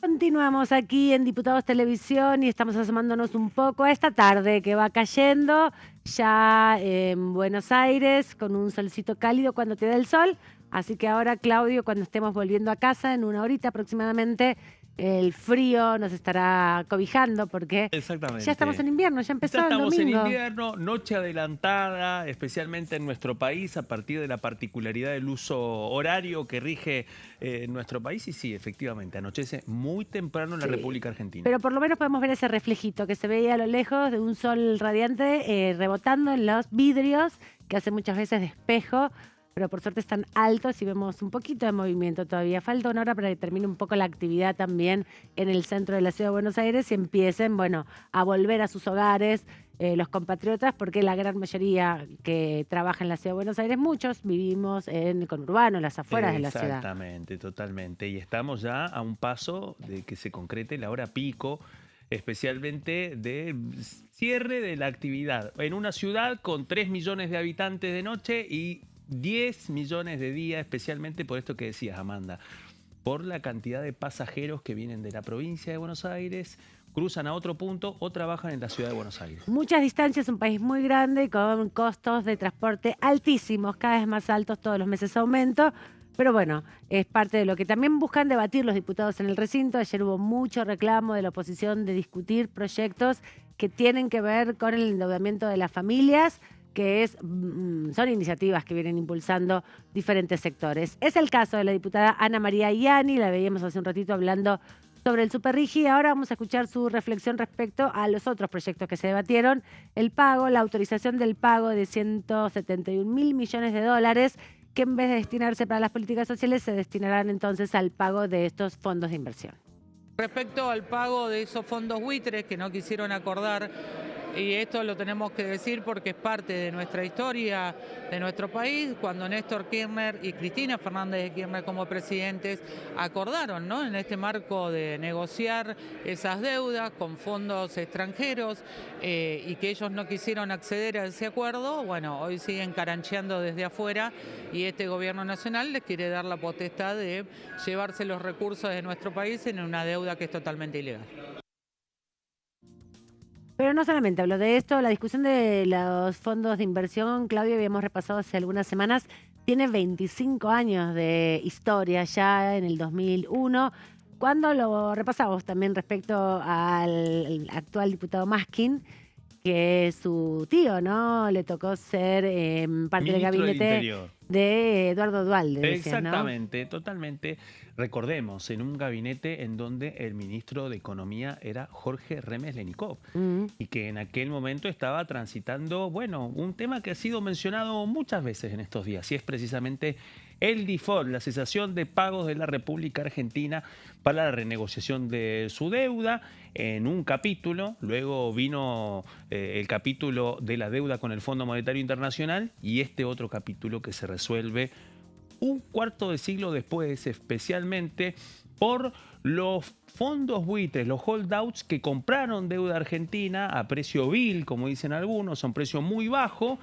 Continuamos aquí en Diputados Televisión y estamos asomándonos un poco a esta tarde que va cayendo ya en Buenos Aires con un solcito cálido cuando te da el sol. Así que ahora, Claudio, cuando estemos volviendo a casa en una horita aproximadamente, el frío nos estará cobijando porque ya estamos en invierno, ya empezó el domingo. Ya estamos en invierno, noche adelantada, especialmente en nuestro país, a partir de la particularidad del uso horario que rige nuestro país. Y sí, efectivamente, anochece muy temprano en la República Argentina. Pero por lo menos podemos ver ese reflejito que se veía a lo lejos de un sol radiante rebotando en los vidrios, que hace muchas veces de espejo. Pero por suerte están altos y vemos un poquito de movimiento todavía. Falta una hora para que termine un poco la actividad también en el centro de la ciudad de Buenos Aires y empiecen, bueno, a volver a sus hogares los compatriotas, porque la gran mayoría que trabaja en la ciudad de Buenos Aires, muchos vivimos en el conurbano, en las afueras de la ciudad. Exactamente, totalmente. Y estamos ya a un paso de que se concrete la hora pico, especialmente de cierre de la actividad. En una ciudad con 3 millones de habitantes de noche y 10 millones de día, especialmente por esto que decías, Amanda, por la cantidad de pasajeros que vienen de la provincia de Buenos Aires, cruzan a otro punto o trabajan en la ciudad de Buenos Aires. Muchas distancias, un país muy grande con costos de transporte altísimos, cada vez más altos, todos los meses aumento. Pero bueno, es parte de lo que también buscan debatir los diputados en el recinto. Ayer hubo mucho reclamo de la oposición de discutir proyectos que tienen que ver con el endeudamiento de las familias, que son iniciativas que vienen impulsando diferentes sectores. Es el caso de la diputada Ana María Ianni, la veíamos hace un ratito hablando sobre el Superrigi. Ahora vamos a escuchar su reflexión respecto a los otros proyectos que se debatieron. El pago, la autorización del pago de 171.000 millones de dólares, que en vez de destinarse para las políticas sociales, se destinarán entonces al pago de estos fondos de inversión. Respecto al pago de esos fondos buitres que no quisieron acordar, y esto lo tenemos que decir porque es parte de nuestra historia, de nuestro país, cuando Néstor Kirchner y Cristina Fernández de Kirchner como presidentes acordaron, ¿no?, en este marco de negociar esas deudas con fondos extranjeros y que ellos no quisieron acceder a ese acuerdo. Bueno, hoy siguen carancheando desde afuera y este gobierno nacional les quiere dar la potestad de llevarse los recursos de nuestro país en una deuda que es totalmente ilegal. Pero no solamente hablo de esto, la discusión de los fondos de inversión, Claudio, habíamos repasado hace algunas semanas, tiene 25 años de historia ya en el 2001, cuando lo repasamos también respecto al actual diputado Maskin, que su tío, ¿no?, le tocó ser parte del gabinete de Eduardo Duhalde. Exactamente, ¿no? Totalmente. Recordemos, en un gabinete en donde el ministro de Economía era Jorge Remes Lenikov y que en aquel momento estaba transitando, bueno, un tema que ha sido mencionado muchas veces en estos días, y es precisamente el default, la cesación de pagos de la República Argentina para la renegociación de su deuda en un capítulo. Luego vino el capítulo de la deuda con el Fondo Monetario Internacional y este otro capítulo que se resuelve un cuarto de siglo después, especialmente por los fondos buitres, los holdouts que compraron deuda argentina a precio vil, como dicen algunos, a un precio muy bajo,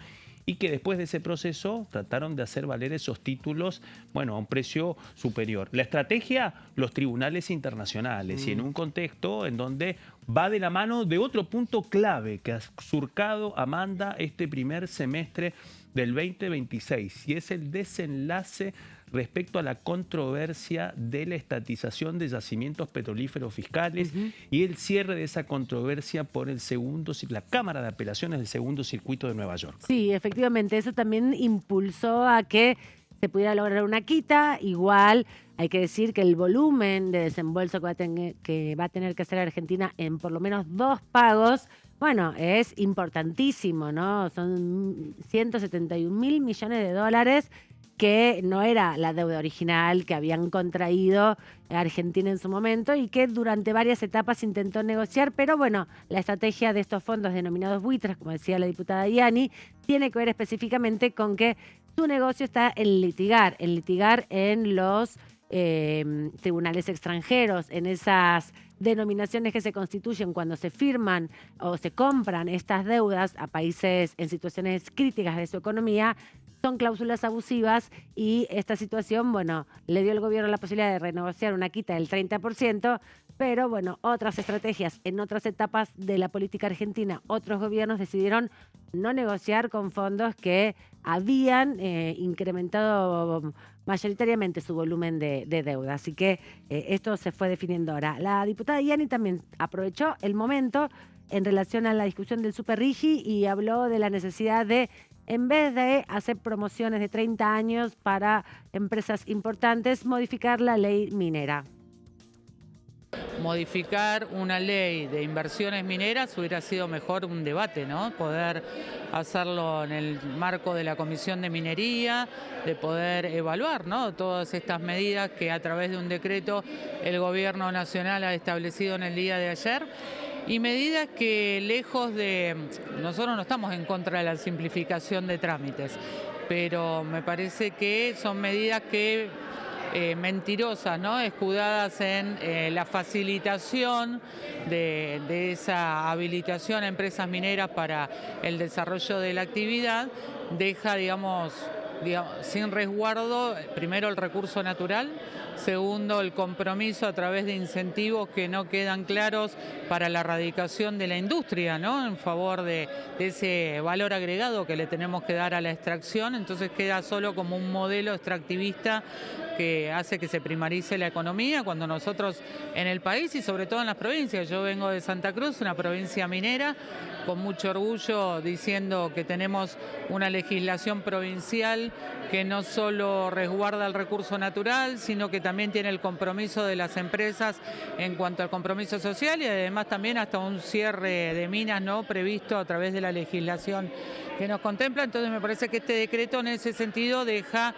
y que después de ese proceso trataron de hacer valer esos títulos, bueno, a un precio superior. La estrategia, los tribunales internacionales, y en un contexto en donde va de la mano de otro punto clave que ha surcado Amanda este primer semestre del 2026, y es el desenlace respecto a la controversia de la estatización de yacimientos petrolíferos fiscales y el cierre de esa controversia por la Cámara de Apelaciones del Segundo Circuito de Nueva York. Sí, efectivamente, eso también impulsó a que se pudiera lograr una quita. Igual hay que decir que el volumen de desembolso que va a tener que hacer Argentina en por lo menos 2 pagos, bueno, es importantísimo, ¿no? Son 171.000 millones de dólares, que no era la deuda original que habían contraído Argentina en su momento y que durante varias etapas intentó negociar, pero bueno, la estrategia de estos fondos denominados buitres, como decía la diputada Ianni, tiene que ver específicamente con que su negocio está en litigar en los tribunales extranjeros, en esas denominaciones que se constituyen cuando se firman o se compran estas deudas a países en situaciones críticas de su economía. Son cláusulas abusivas y esta situación, bueno, le dio al gobierno la posibilidad de renegociar una quita del 30%, pero bueno, otras estrategias en otras etapas de la política argentina, otros gobiernos decidieron no negociar con fondos que habían incrementado mayoritariamente su volumen de deuda. Así que esto se fue definiendo ahora. La diputada Ianni también aprovechó el momento en relación a la discusión del Super Rigi y habló de la necesidad de, en vez de hacer promociones de 30 años para empresas importantes, modificar la ley minera. Modificar una ley de inversiones mineras hubiera sido mejor un debate, ¿no? Poder hacerlo en el marco de la Comisión de Minería, de poder evaluar, ¿no?, todas estas medidas que a través de un decreto el Gobierno Nacional ha establecido en el día de ayer. Y medidas que, lejos de... Nosotros no estamos en contra de la simplificación de trámites, pero me parece que son medidas que mentirosas, ¿no?, escudadas en la facilitación de esa habilitación a empresas mineras para el desarrollo de la actividad, deja, digamos, sin resguardo, primero el recurso natural, segundo el compromiso a través de incentivos que no quedan claros para la erradicación de la industria, ¿no?, en favor de ese valor agregado que le tenemos que dar a la extracción. Entonces queda solo como un modelo extractivista que hace que se primarice la economía, cuando nosotros en el país y sobre todo en las provincias, yo vengo de Santa Cruz, una provincia minera, con mucho orgullo diciendo que tenemos una legislación provincial que no solo resguarda el recurso natural, sino que también tiene el compromiso de las empresas en cuanto al compromiso social y además también hasta un cierre de minas, ¿no?, previsto a través de la legislación que nos contempla. Entonces me parece que este decreto en ese sentido deja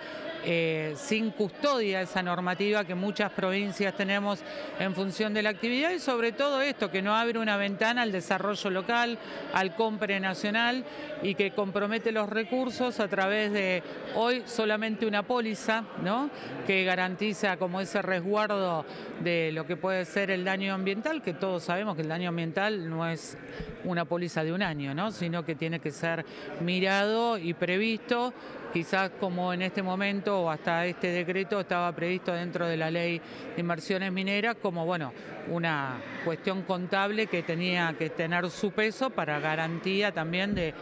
sin custodia esa normativa que muchas provincias tenemos en función de la actividad y sobre todo esto, que no abre una ventana al desarrollo local, al compre nacional y que compromete los recursos a través de hoy solamente una póliza, ¿no?, que garantiza como ese resguardo de lo que puede ser el daño ambiental, que todos sabemos que el daño ambiental no es una póliza de un año, ¿no?, sino que tiene que ser mirado y previsto, quizás como en este momento o hasta este decreto estaba previsto dentro de la ley de inversiones mineras como, bueno, una cuestión contable que tenía que tener su peso para garantía también de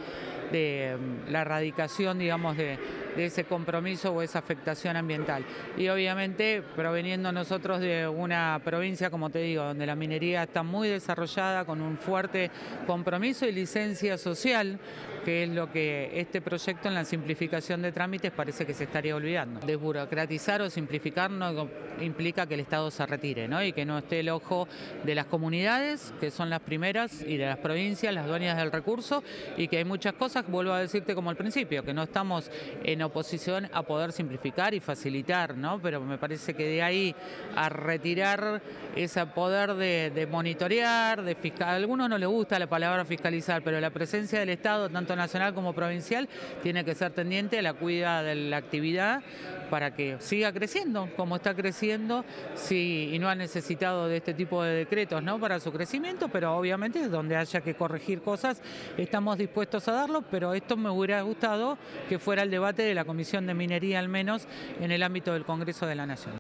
la erradicación, digamos, de ese compromiso o esa afectación ambiental. Y obviamente proveniendo nosotros de una provincia, como te digo, donde la minería está muy desarrollada, con un fuerte compromiso y licencia social, que es lo que este proyecto en la simplificación de trámites parece que se estaría olvidando. Desburocratizar o simplificar no implica que el Estado se retire, ¿no?, y que no esté el ojo trabajo de las comunidades, que son las primeras, y de las provincias, las dueñas del recurso, y que hay muchas cosas, vuelvo a decirte como al principio, que no estamos en oposición a poder simplificar y facilitar, ¿no? Pero me parece que de ahí a retirar ese poder de monitorear, de fiscal, a algunos no les gusta la palabra fiscalizar, pero la presencia del Estado, tanto nacional como provincial, tiene que ser tendiente a la cuida de la actividad para que siga creciendo como está creciendo, sí, y no ha necesitado de este tipo de decretos, ¿no?, para su crecimiento, pero obviamente donde haya que corregir cosas estamos dispuestos a darlo, pero esto me hubiera gustado que fuera el debate de la Comisión de Minería, al menos en el ámbito del Congreso de la Nación.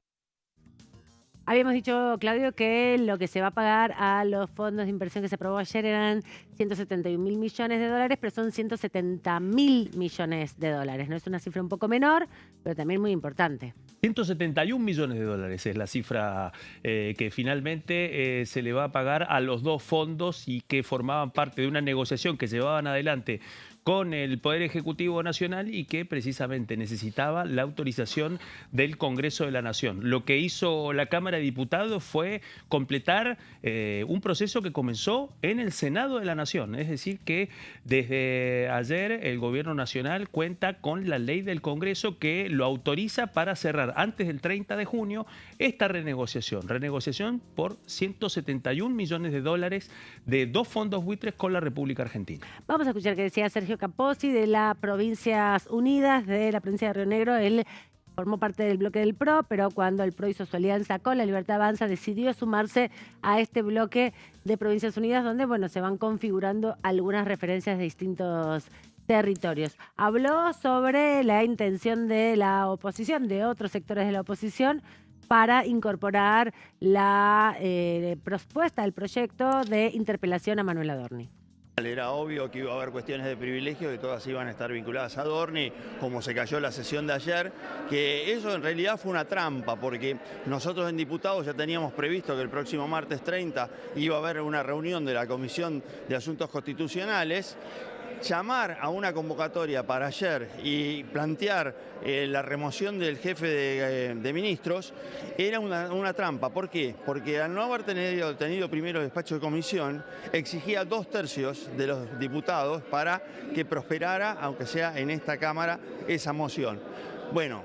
Habíamos dicho, Claudio, que lo que se va a pagar a los fondos de inversión que se aprobó ayer eran 171.000 millones de dólares, pero son 170.000 millones de dólares. No es una cifra un poco menor, pero también muy importante. 171 millones de dólares es la cifra que finalmente se le va a pagar a los dos fondos y que formaban parte de una negociación que llevaban adelante con el Poder Ejecutivo Nacional y que precisamente necesitaba la autorización del Congreso de la Nación. Lo que hizo la Cámara de Diputados fue completar un proceso que comenzó en el Senado de la Nación. Es decir, que desde ayer el Gobierno Nacional cuenta con la ley del Congreso que lo autoriza para cerrar antes del 30 de junio esta renegociación. Renegociación por 171 millones de dólares de dos fondos buitres con la República Argentina. Vamos a escuchar qué decía Sergio Capozzi de las Provincias Unidas, de la provincia de Río Negro. Él formó parte del bloque del PRO, pero cuando el PRO hizo su alianza con La Libertad Avanza, decidió sumarse a este bloque de Provincias Unidas, donde, bueno, se van configurando algunas referencias de distintos territorios. Habló sobre la intención de la oposición, de otros sectores de la oposición, para incorporar la propuesta, el proyecto de interpelación a Manuel Adorni. Era obvio que iba a haber cuestiones de privilegio, que todas iban a estar vinculadas a Adorni, como se cayó la sesión de ayer, que eso en realidad fue una trampa, porque nosotros en diputados ya teníamos previsto que el próximo martes 30 iba a haber una reunión de la Comisión de Asuntos Constitucionales. Llamar a una convocatoria para ayer y plantear la remoción del jefe de ministros era una trampa. ¿Por qué? Porque al no haber tenido primero el despacho de comisión, exigía 2/3 de los diputados para que prosperara, aunque sea en esta Cámara, esa moción. Bueno,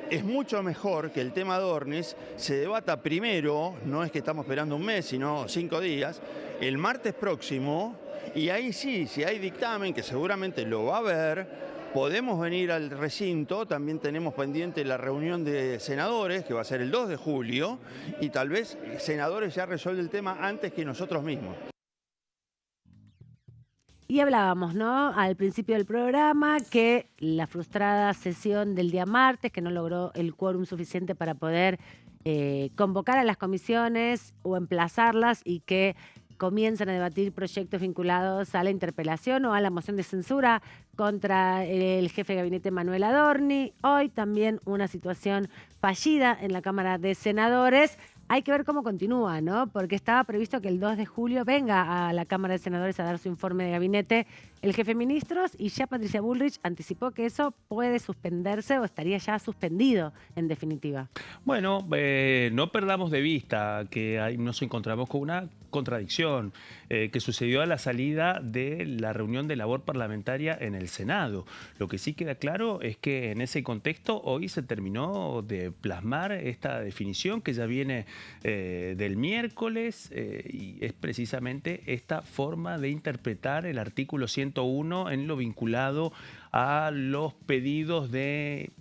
es mucho mejor que el tema Adornis se debata primero, no es que estamos esperando un mes, sino 5 días, el martes próximo. Y ahí sí, si hay dictamen, que seguramente lo va a haber, podemos venir al recinto. También tenemos pendiente la reunión de senadores, que va a ser el 2 de julio, y tal vez senadores ya resuelven el tema antes que nosotros mismos. Y hablábamos, ¿no?, al principio del programa, que la frustrada sesión del día martes, que no logró el quórum suficiente para poder convocar a las comisiones o emplazarlas, y que comienzan a debatir proyectos vinculados a la interpelación o a la moción de censura contra el jefe de gabinete Manuel Adorni. Hoy también una situación fallida en la Cámara de Senadores. Hay que ver cómo continúa, ¿no? Porque estaba previsto que el 2 de julio venga a la Cámara de Senadores a dar su informe de gabinete el jefe de ministros, y ya Patricia Bullrich anticipó que eso puede suspenderse o estaría ya suspendido en definitiva. Bueno, no perdamos de vista que nos encontramos con una contradicción que sucedió a la salida de la reunión de labor parlamentaria en el Senado. Lo que sí queda claro es que en ese contexto hoy se terminó de plasmar esta definición que ya viene del miércoles, y es precisamente esta forma de interpretar el artículo 101 en lo vinculado a los pedidos de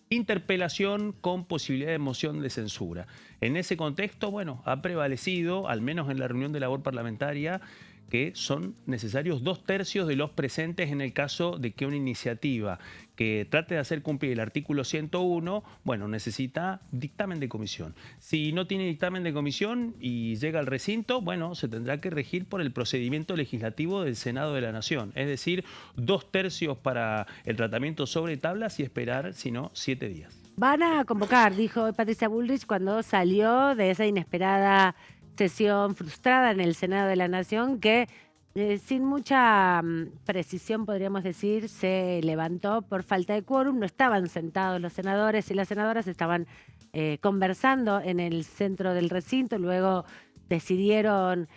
interpelación con posibilidad de moción de censura. En ese contexto, bueno, ha prevalecido, al menos en la reunión de labor parlamentaria, que son necesarios 2/3 de los presentes en el caso de que una iniciativa que trate de hacer cumplir el artículo 101, bueno, necesita dictamen de comisión. Si no tiene dictamen de comisión y llega al recinto, bueno, se tendrá que regir por el procedimiento legislativo del Senado de la Nación. Es decir, 2/3 para el tratamiento sobre tablas y esperar, si no, 7 días. Van a convocar, dijo Patricia Bullrich cuando salió de esa inesperada sesión frustrada en el Senado de la Nación, que sin mucha precisión, podríamos decir, se levantó por falta de quórum. No estaban sentados los senadores y las senadoras, estaban conversando en el centro del recinto. Luego decidieron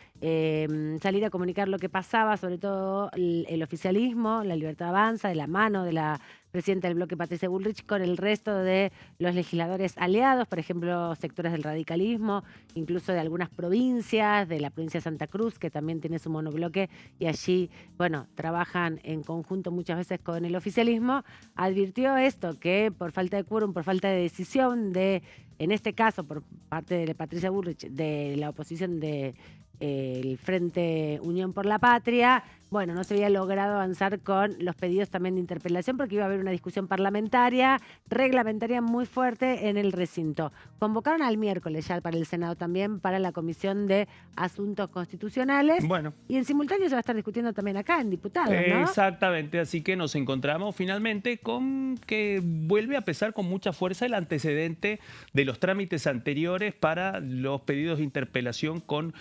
salir a comunicar lo que pasaba, sobre todo el oficialismo, la Libertad Avanza, de la mano de la presidenta del bloque Patricia Bullrich, con el resto de los legisladores aliados, por ejemplo, sectores del radicalismo, incluso de algunas provincias, de la provincia de Santa Cruz, que también tiene su monobloque, y allí, bueno, trabajan en conjunto muchas veces con el oficialismo. Advirtió esto, que por falta de quórum, por falta de decisión de, en este caso, por parte de Patricia Bullrich, de la oposición de el Frente Unión por la Patria, bueno, no se había logrado avanzar con los pedidos también de interpelación porque iba a haber una discusión parlamentaria, reglamentaria muy fuerte en el recinto. Convocaron al miércoles ya para el Senado también, para la Comisión de Asuntos Constitucionales. Bueno. Y en simultáneo se va a estar discutiendo también acá en diputados, ¿no? Exactamente, así que nos encontramos finalmente con que vuelve a pesar con mucha fuerza el antecedente de los trámites anteriores para los pedidos de interpelación con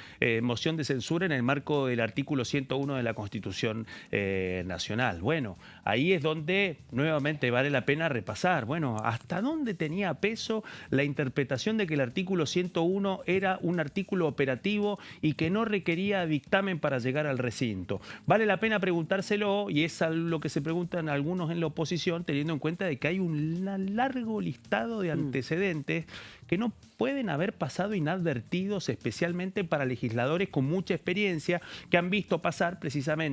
moción de censura en el marco del artículo 101 de la Constitución Nacional. Bueno, ahí es donde nuevamente vale la pena repasar. Bueno, ¿hasta dónde tenía peso la interpretación de que el artículo 101 era un artículo operativo y que no requería dictamen para llegar al recinto? Vale la pena preguntárselo, y es lo que se preguntan algunos en la oposición, teniendo en cuenta de que hay un largo listado de antecedentes que no pueden haber pasado inadvertidos, especialmente para legisladores con mucha experiencia que han visto pasar precisamente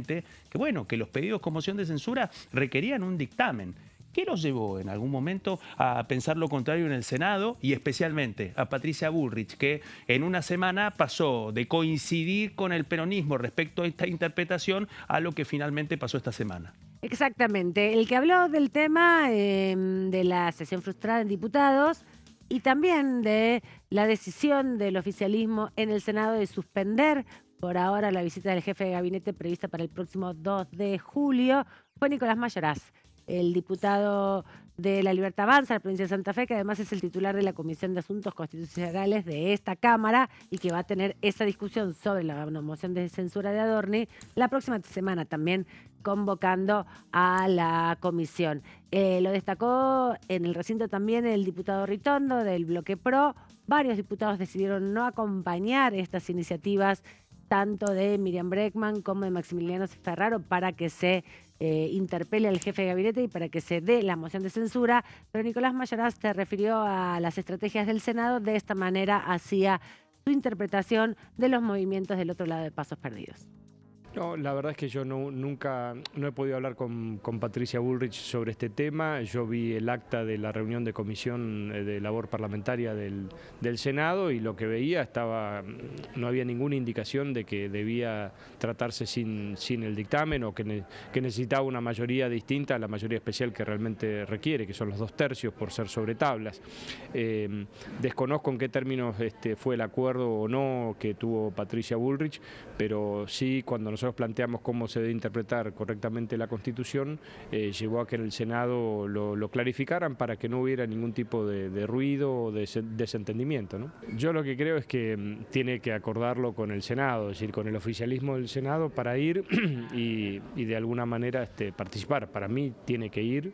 que, bueno, que los pedidos con moción de censura requerían un dictamen. ¿Qué los llevó en algún momento a pensar lo contrario en el Senado y especialmente a Patricia Bullrich, que en una semana pasó de coincidir con el peronismo respecto a esta interpretación a lo que finalmente pasó esta semana? Exactamente. El que habló del tema de la sesión frustrada en diputados y también de la decisión del oficialismo en el Senado de suspender por ahora la visita del jefe de gabinete prevista para el próximo 2 de julio, fue Nicolás Mayoraz, el diputado de la Libertad Avanza, la provincia de Santa Fe, que además es el titular de la Comisión de Asuntos Constitucionales de esta Cámara y que va a tener esa discusión sobre la moción de censura de Adorni la próxima semana, también convocando a la comisión. Lo destacó en el recinto también el diputado Ritondo del Bloque PRO. Varios diputados decidieron no acompañar estas iniciativas, tanto de Miriam Bregman como de Maximiliano Ferraro, para que se interpele al jefe de gabinete y para que se dé la moción de censura. Pero Nicolás Mayoraz se refirió a las estrategias del Senado. De esta manera hacía su interpretación de los movimientos del otro lado de Pasos Perdidos. No, la verdad es que yo nunca he podido hablar con Patricia Bullrich sobre este tema. Yo vi el acta de la reunión de comisión de labor parlamentaria del Senado y lo que veía no había ninguna indicación de que debía tratarse sin el dictamen o que necesitaba una mayoría distinta a la mayoría especial que realmente requiere, que son los 2/3 por ser sobre tablas. Desconozco en qué términos fue el acuerdo o no que tuvo Patricia Bullrich, pero sí, cuando nosotros planteamos cómo se debe interpretar correctamente la Constitución, llevó a que en el Senado lo clarificaran para que no hubiera ningún tipo de ruido o de desentendimiento, ¿no? Yo lo que creo es que tiene que acordarlo con el Senado, es decir, con el oficialismo del Senado para ir y de alguna manera participar. Para mí tiene que ir.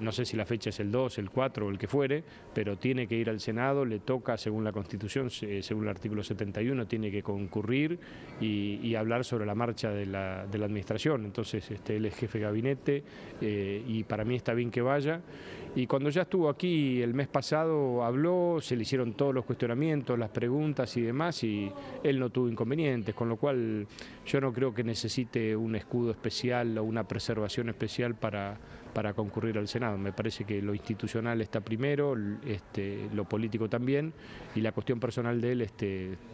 No sé si la fecha es el 2, el 4 o el que fuere, pero tiene que ir al Senado, le toca, según la Constitución, según el artículo 71, tiene que concurrir y hablar sobre la marcha de la administración. Entonces, él es jefe de gabinete y para mí está bien que vaya. Y cuando ya estuvo aquí el mes pasado habló, se le hicieron todos los cuestionamientos, las preguntas y demás, y él no tuvo inconvenientes, con lo cual yo no creo que necesite un escudo especial o una preservación especial para concurrir al Senado. Me parece que lo institucional está primero, lo político también, y la cuestión personal de él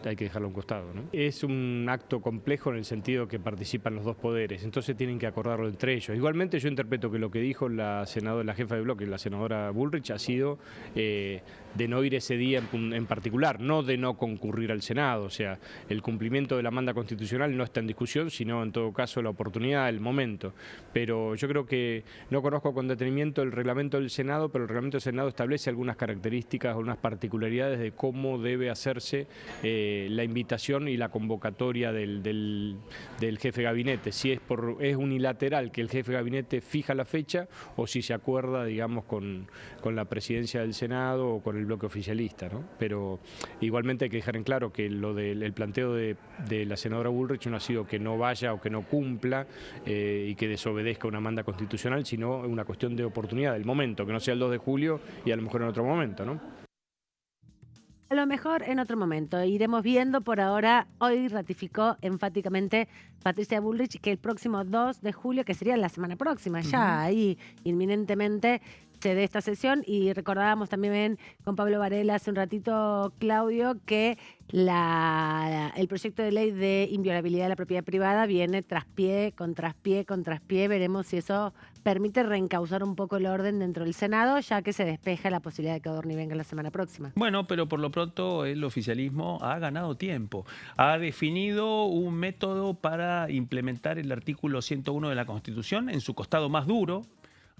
hay que dejarlo a un costado, ¿no? Es un acto complejo en el sentido que participan los dos poderes, entonces tienen que acordarlo entre ellos. Igualmente yo interpreto que lo que dijo la jefa de bloque, la senadora Bullrich, ha sido de no ir ese día en particular, no de no concurrir al Senado. O sea, el cumplimiento de la manda constitucional no está en discusión, sino en todo caso la oportunidad, el momento. Pero yo creo que no conozco con detenimiento el reglamento del Senado, pero el reglamento del Senado establece algunas características o unas particularidades de cómo debe hacerse la invitación y la convocatoria del jefe de gabinete, si es unilateral que el jefe de gabinete fija la fecha o si se acuerda, digamos, con la presidencia del Senado o con el bloque oficialista, ¿no? Pero igualmente hay que dejar en claro que lo del planteo de la senadora Bullrich no ha sido que no vaya o que no cumpla y que desobedezca una manda constitucional, sino una cuestión de oportunidad, del momento, que no sea el 2 de julio y a lo mejor en otro momento, ¿no? A lo mejor en otro momento. Iremos viendo. Por ahora, hoy ratificó enfáticamente Patricia Bullrich que el próximo 2 de julio, que sería la semana próxima, ya ahí inminentemente, se dé esta sesión. Y recordábamos también con Pablo Varela hace un ratito, Claudio, que el proyecto de ley de inviolabilidad de la propiedad privada viene traspié con traspié. Veremos si eso permite reencauzar un poco el orden dentro del Senado, ya que se despeja la posibilidad de que Adorni venga la semana próxima. Bueno, pero por lo pronto el oficialismo ha ganado tiempo. Ha definido un método para implementar el artículo 101 de la Constitución en su costado más duro.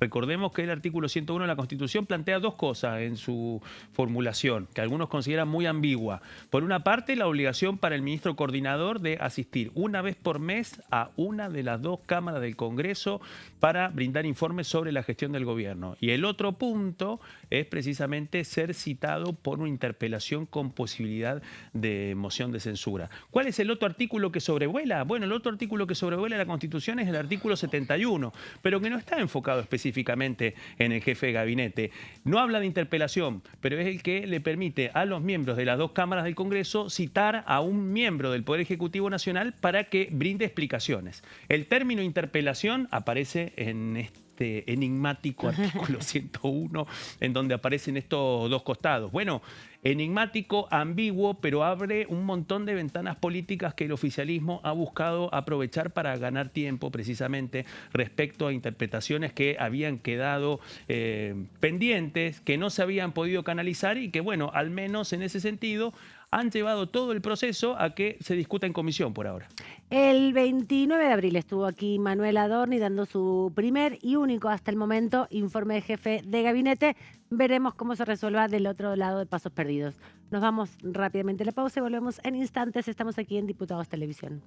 Recordemos que el artículo 101 de la Constitución plantea dos cosas en su formulación, que algunos consideran muy ambigua. Por una parte, la obligación para el ministro coordinador de asistir una vez por mes a una de las dos cámaras del Congreso para brindar informes sobre la gestión del gobierno. Y el otro punto es precisamente ser citado por una interpelación con posibilidad de moción de censura. ¿Cuál es el otro artículo que sobrevuela? Bueno, el otro artículo que sobrevuela la Constitución es el artículo 71, pero que no está enfocado específicamente en el jefe de gabinete. No habla de interpelación, pero es el que le permite a los miembros de las dos cámaras del Congreso citar a un miembro del Poder Ejecutivo Nacional para que brinde explicaciones. El término interpelación aparece en este enigmático artículo 101, en donde aparecen estos dos costados. Bueno, enigmático, ambiguo, pero abre un montón de ventanas políticas que el oficialismo ha buscado aprovechar para ganar tiempo, precisamente respecto a interpretaciones que habían quedado pendientes, que no se habían podido canalizar y que, bueno, al menos en ese sentido han llevado todo el proceso a que se discuta en comisión por ahora. El 29 de abril estuvo aquí Manuel Adorni dando su primer y único hasta el momento informe de jefe de gabinete. Veremos cómo se resuelva del otro lado de Pasos Perdidos. Nos vamos rápidamente a la pausa y volvemos en instantes. Estamos aquí en Diputados Televisión.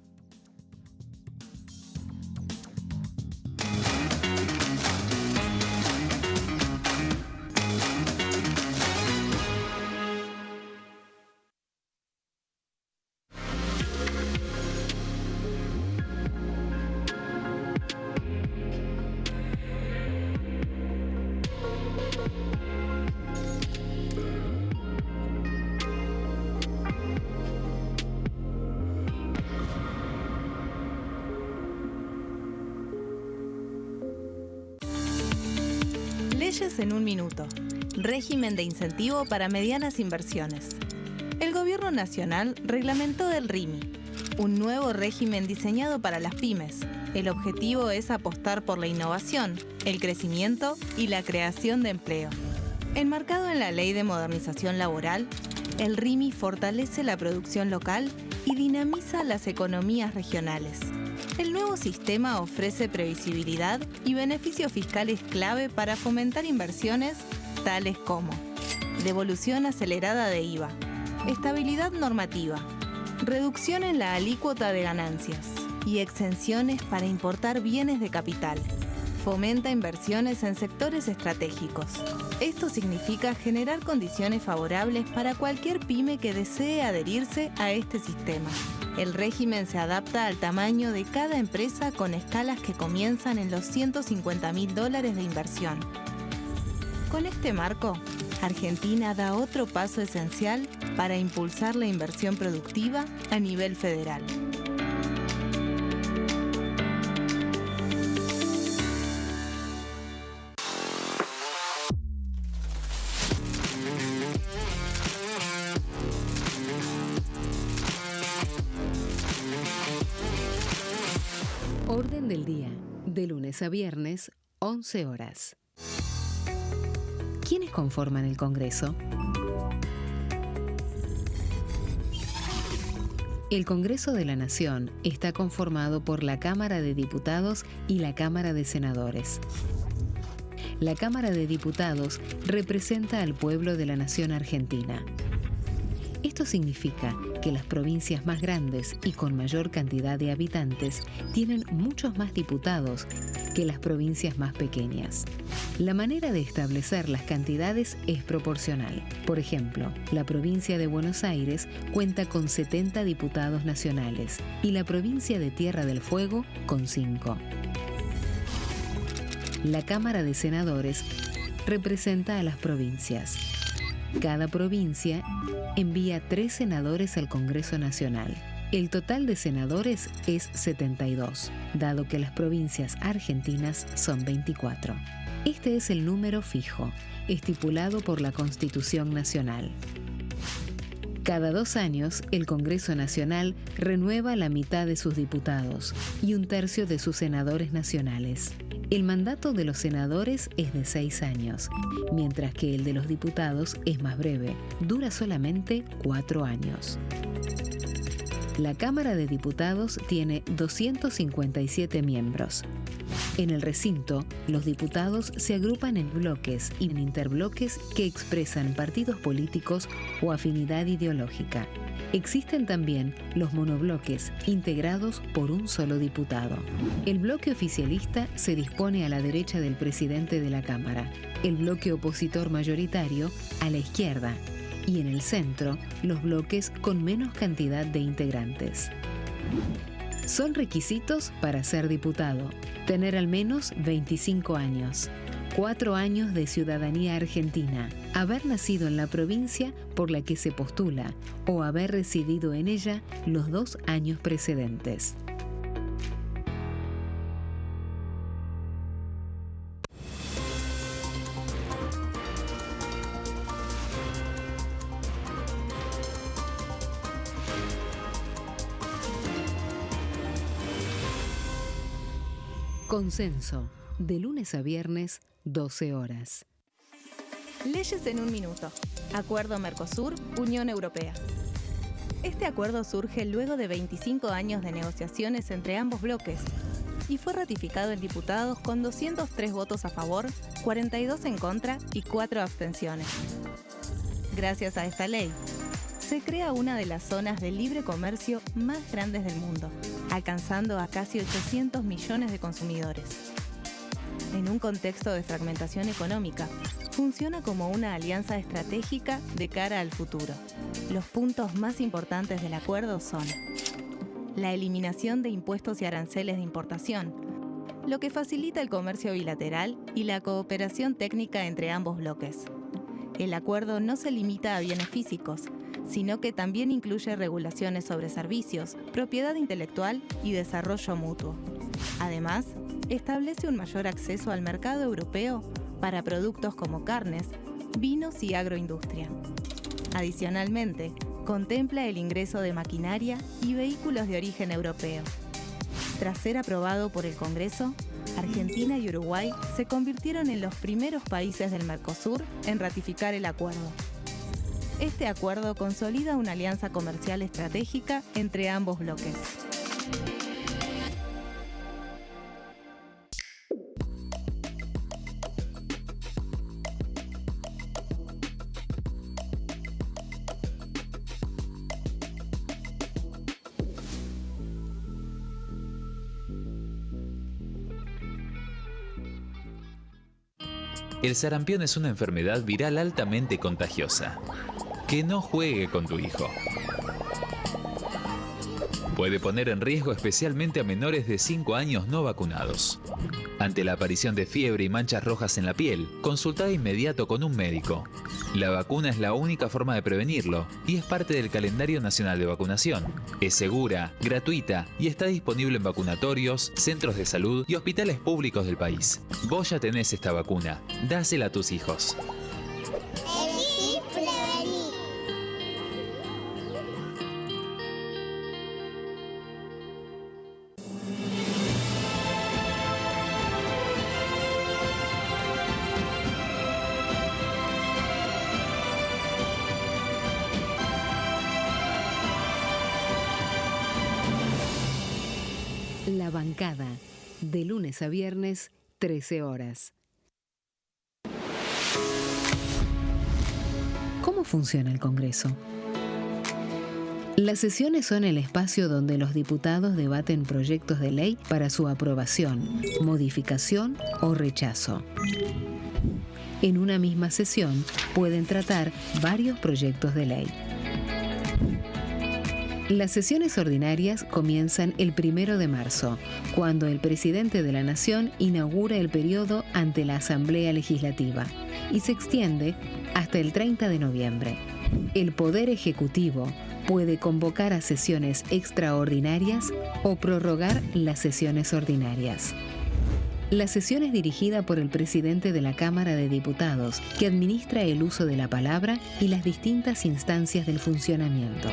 Leyes en un minuto. Régimen de incentivo para medianas inversiones. El Gobierno Nacional reglamentó el RIMI, un nuevo régimen diseñado para las pymes. El objetivo es apostar por la innovación, el crecimiento y la creación de empleo. Enmarcado en la Ley de Modernización Laboral, el RIMI fortalece la producción local y dinamiza las economías regionales. El nuevo sistema ofrece previsibilidad y beneficios fiscales clave para fomentar inversiones tales como devolución acelerada de IVA, estabilidad normativa, reducción en la alícuota de ganancias y exenciones para importar bienes de capital. Fomenta inversiones en sectores estratégicos. Esto significa generar condiciones favorables para cualquier pyme que desee adherirse a este sistema. El régimen se adapta al tamaño de cada empresa con escalas que comienzan en los $150.000 de inversión. Con este marco, Argentina da otro paso esencial para impulsar la inversión productiva a nivel federal. Orden del día, de lunes a viernes, 11 horas. ¿Quiénes conforman el Congreso? El Congreso de la Nación está conformado por la Cámara de Diputados y la Cámara de Senadores. La Cámara de Diputados representa al pueblo de la nación argentina. Esto significa que las provincias más grandes y con mayor cantidad de habitantes tienen muchos más diputados que las provincias más pequeñas. La manera de establecer las cantidades es proporcional. Por ejemplo, la provincia de Buenos Aires cuenta con 70 diputados nacionales y la provincia de Tierra del Fuego con 5. La Cámara de Senadores representa a las provincias. Cada provincia envía 3 senadores al Congreso Nacional. El total de senadores es 72, dado que las provincias argentinas son 24. Este es el número fijo, estipulado por la Constitución Nacional. Cada 2 años, el Congreso Nacional renueva la mitad de sus diputados y 1/3 de sus senadores nacionales. El mandato de los senadores es de 6 años, mientras que el de los diputados es más breve, dura solamente 4 años. La Cámara de Diputados tiene 257 miembros. En el recinto, los diputados se agrupan en bloques y en interbloques que expresan partidos políticos o afinidad ideológica. Existen también los monobloques, integrados por un solo diputado. El bloque oficialista se dispone a la derecha del presidente de la Cámara, el bloque opositor mayoritario a la izquierda, y en el centro, los bloques con menos cantidad de integrantes. Son requisitos para ser diputado: tener al menos 25 años, 4 años de ciudadanía argentina, haber nacido en la provincia por la que se postula o haber residido en ella los 2 años precedentes. Consenso, de lunes a viernes, 12 horas. Leyes en un minuto. Acuerdo Mercosur-Unión Europea. Este acuerdo surge luego de 25 años de negociaciones entre ambos bloques y fue ratificado en diputados con 203 votos a favor, 42 en contra y 4 abstenciones. Gracias a esta ley, se crea una de las zonas de libre comercio más grandes del mundo, alcanzando a casi 800 millones de consumidores. En un contexto de fragmentación económica, funciona como una alianza estratégica de cara al futuro. Los puntos más importantes del acuerdo son: la eliminación de impuestos y aranceles de importación, lo que facilita el comercio bilateral y la cooperación técnica entre ambos bloques. El acuerdo no se limita a bienes físicos, sino que también incluye regulaciones sobre servicios, propiedad intelectual y desarrollo mutuo. Además, establece un mayor acceso al mercado europeo para productos como carnes, vinos y agroindustria. Adicionalmente, contempla el ingreso de maquinaria y vehículos de origen europeo. Tras ser aprobado por el Congreso, Argentina y Uruguay se convirtieron en los primeros países del Mercosur en ratificar el acuerdo. Este acuerdo consolida una alianza comercial estratégica entre ambos bloques. El sarampión es una enfermedad viral altamente contagiosa. Que no juegue con tu hijo. Puede poner en riesgo especialmente a menores de 5 años no vacunados. Ante la aparición de fiebre y manchas rojas en la piel, consulta de inmediato con un médico. La vacuna es la única forma de prevenirlo y es parte del calendario nacional de vacunación. Es segura, gratuita y está disponible en vacunatorios, centros de salud y hospitales públicos del país. Vos ya tenés esta vacuna. Dásela a tus hijos. La bancada, de lunes a viernes, 13 horas. ¿Cómo funciona el Congreso? Las sesiones son el espacio donde los diputados debaten proyectos de ley para su aprobación, modificación o rechazo. En una misma sesión pueden tratar varios proyectos de ley. Las sesiones ordinarias comienzan el 1 de marzo, cuando el presidente de la Nación inaugura el periodo ante la Asamblea Legislativa y se extiende hasta el 30 de noviembre. El Poder Ejecutivo puede convocar a sesiones extraordinarias o prorrogar las sesiones ordinarias. La sesión es dirigida por el presidente de la Cámara de Diputados, que administra el uso de la palabra y las distintas instancias del funcionamiento.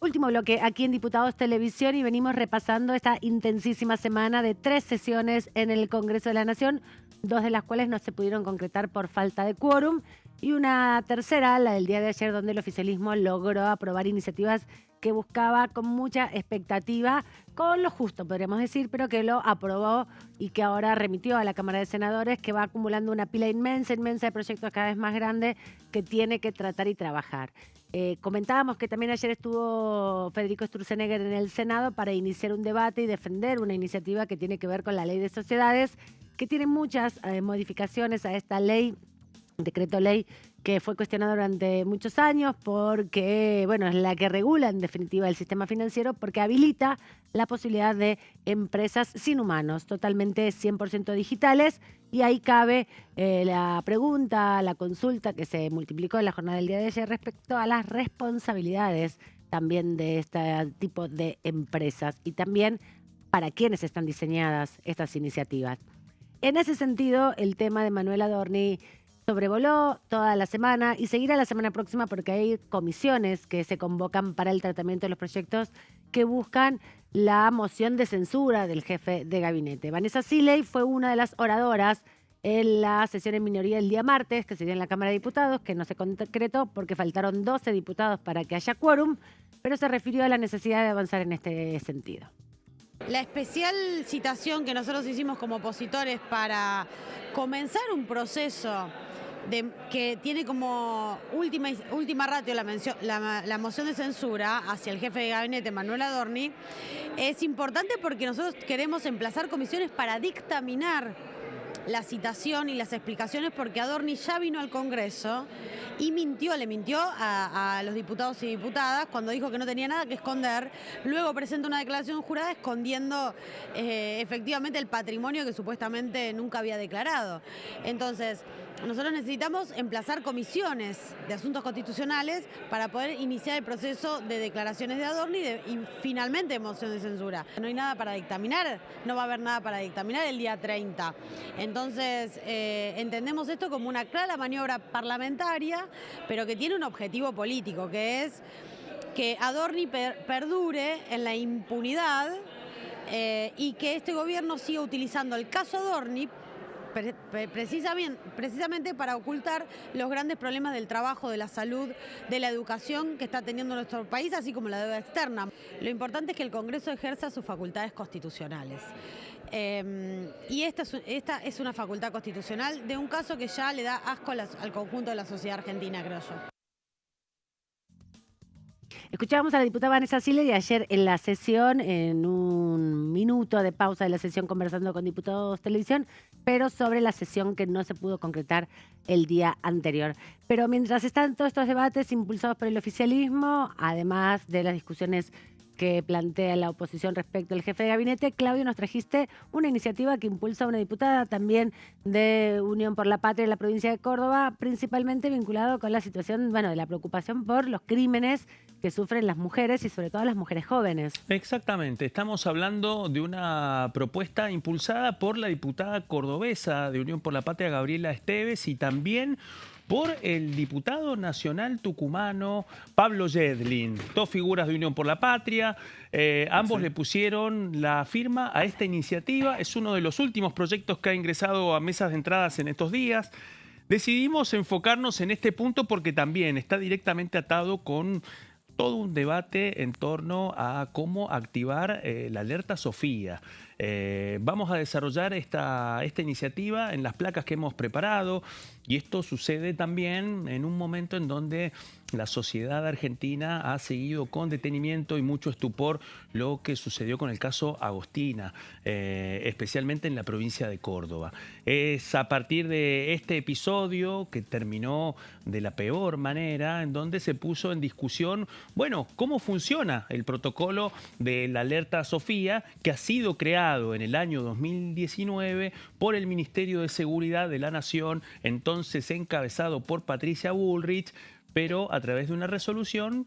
Último bloque aquí en Diputados Televisión y venimos repasando esta intensísima semana de 3 sesiones en el Congreso de la Nación, 2 de las cuales no se pudieron concretar por falta de quórum y una tercera, la del día de ayer, donde el oficialismo logró aprobar iniciativas que buscaba con mucha expectativa, con lo justo podríamos decir, pero que lo aprobó y que ahora remitió a la Cámara de Senadores, que va acumulando una pila inmensa de proyectos cada vez más grande que tiene que tratar y trabajar. Comentábamos que también ayer estuvo Federico Sturzenegger en el Senado para iniciar un debate y defender una iniciativa que tiene que ver con la Ley de Sociedades, que tiene muchas modificaciones a esta ley, decreto ley, que fue cuestionado durante muchos años porque, bueno, es la que regula en definitiva el sistema financiero, porque habilita la posibilidad de empresas sin humanos, totalmente 100% digitales, y ahí cabe la pregunta, la consulta que se multiplicó en la jornada del día de ayer respecto a las responsabilidades también de este tipo de empresas y también para quiénes están diseñadas estas iniciativas. En ese sentido, el tema de Manuel Adorni sobrevoló toda la semana y seguirá la semana próxima porque hay comisiones que se convocan para el tratamiento de los proyectos que buscan la moción de censura del jefe de gabinete. Vanessa Siley fue una de las oradoras en la sesión en minoría el día martes, que se dio en la Cámara de Diputados, que no se concretó porque faltaron 12 diputados para que haya quórum, pero se refirió a la necesidad de avanzar en este sentido. La especial citación que nosotros hicimos como opositores para comenzar un proceso que tiene como última ratio la moción de censura hacia el jefe de gabinete, Manuel Adorni, es importante porque nosotros queremos emplazar comisiones para dictaminar la citación y las explicaciones, porque Adorni ya vino al Congreso y le mintió a los diputados y diputadas cuando dijo que no tenía nada que esconder. Luego presenta una declaración jurada escondiendo efectivamente el patrimonio que supuestamente nunca había declarado. Entonces, nosotros necesitamos emplazar comisiones de asuntos constitucionales para poder iniciar el proceso de declaraciones de Adorni y finalmente moción de censura. No hay nada para dictaminar, no va a haber nada para dictaminar el día 30. Entonces, entendemos esto como una clara maniobra parlamentaria, pero que tiene un objetivo político, que es que Adorni perdure en la impunidad y que este gobierno siga utilizando el caso Adorni precisamente para ocultar los grandes problemas del trabajo, de la salud, de la educación que está teniendo nuestro país, así como la deuda externa. Lo importante es que el Congreso ejerza sus facultades constitucionales. Y esta es una facultad constitucional de un caso que ya le da asco al conjunto de la sociedad argentina, creo yo. Escuchábamos a la diputada Vanessa Siller y ayer en la sesión, en un minuto de pausa de la sesión conversando con Diputados Televisión, pero sobre la sesión que no se pudo concretar el día anterior. Pero mientras están todos estos debates impulsados por el oficialismo, además de las discusiones que plantea la oposición respecto al jefe de gabinete, Claudio, nos trajiste una iniciativa que impulsa una diputada también de Unión por la Patria en la provincia de Córdoba, principalmente vinculado con la situación, bueno, de la preocupación por los crímenes que sufren las mujeres y sobre todo las mujeres jóvenes. Exactamente, estamos hablando de una propuesta impulsada por la diputada cordobesa de Unión por la Patria, Gabriela Esteves, y también por el diputado nacional tucumano Pablo Yedlin, dos figuras de Unión por la Patria. Ambos le pusieron la firma a esta iniciativa. Es uno de los últimos proyectos que ha ingresado a mesas de entradas en estos días. Decidimos enfocarnos en este punto porque también está directamente atado con todo un debate en torno a cómo activar la alerta Sofía. Vamos a desarrollar esta iniciativa en las placas que hemos preparado, y esto sucede también en un momento en donde la sociedad argentina ha seguido con detenimiento y mucho estupor lo que sucedió con el caso Agostina, especialmente en la provincia de Córdoba. Es a partir de este episodio, que terminó de la peor manera, en donde se puso en discusión, bueno, cómo funciona el protocolo de la alerta Sofía, que ha sido creado en el año 2019 por el Ministerio de Seguridad de la Nación, entonces encabezado por Patricia Bullrich, pero a través de una resolución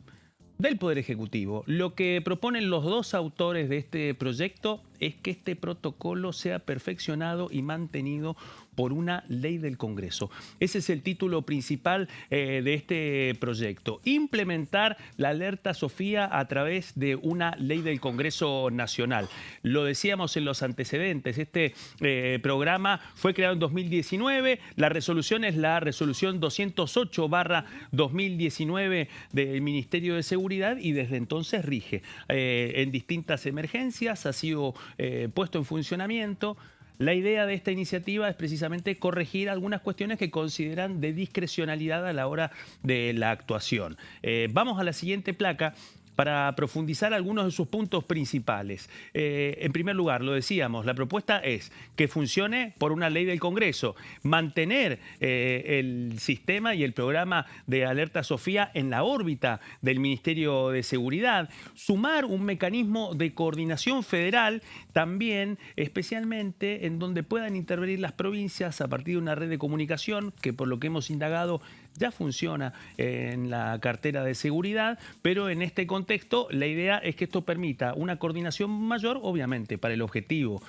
del Poder Ejecutivo. Lo que proponen los dos autores de este proyecto es que este protocolo sea perfeccionado y mantenido por una ley del Congreso. Ese es el título principal de este proyecto. Implementar la alerta Sofía a través de una ley del Congreso Nacional. Lo decíamos en los antecedentes, este programa fue creado en 2019, la resolución es la resolución 208/2019 del Ministerio de Seguridad y desde entonces rige. En distintas emergencias ha sido puesto en funcionamiento. La idea de esta iniciativa es precisamente corregir algunas cuestiones que consideran de discrecionalidad a la hora de la actuación. Vamos a la siguiente placa para profundizar algunos de sus puntos principales. En primer lugar, lo decíamos, la propuesta es que funcione por una ley del Congreso, mantener el sistema y el programa de alerta Sofía en la órbita del Ministerio de Seguridad, sumar un mecanismo de coordinación federal también, especialmente en donde puedan intervenir las provincias a partir de una red de comunicación que, por lo que hemos indagado, ya funciona en la cartera de seguridad, pero en este contexto la idea es que esto permita una coordinación mayor, obviamente, para el objetivo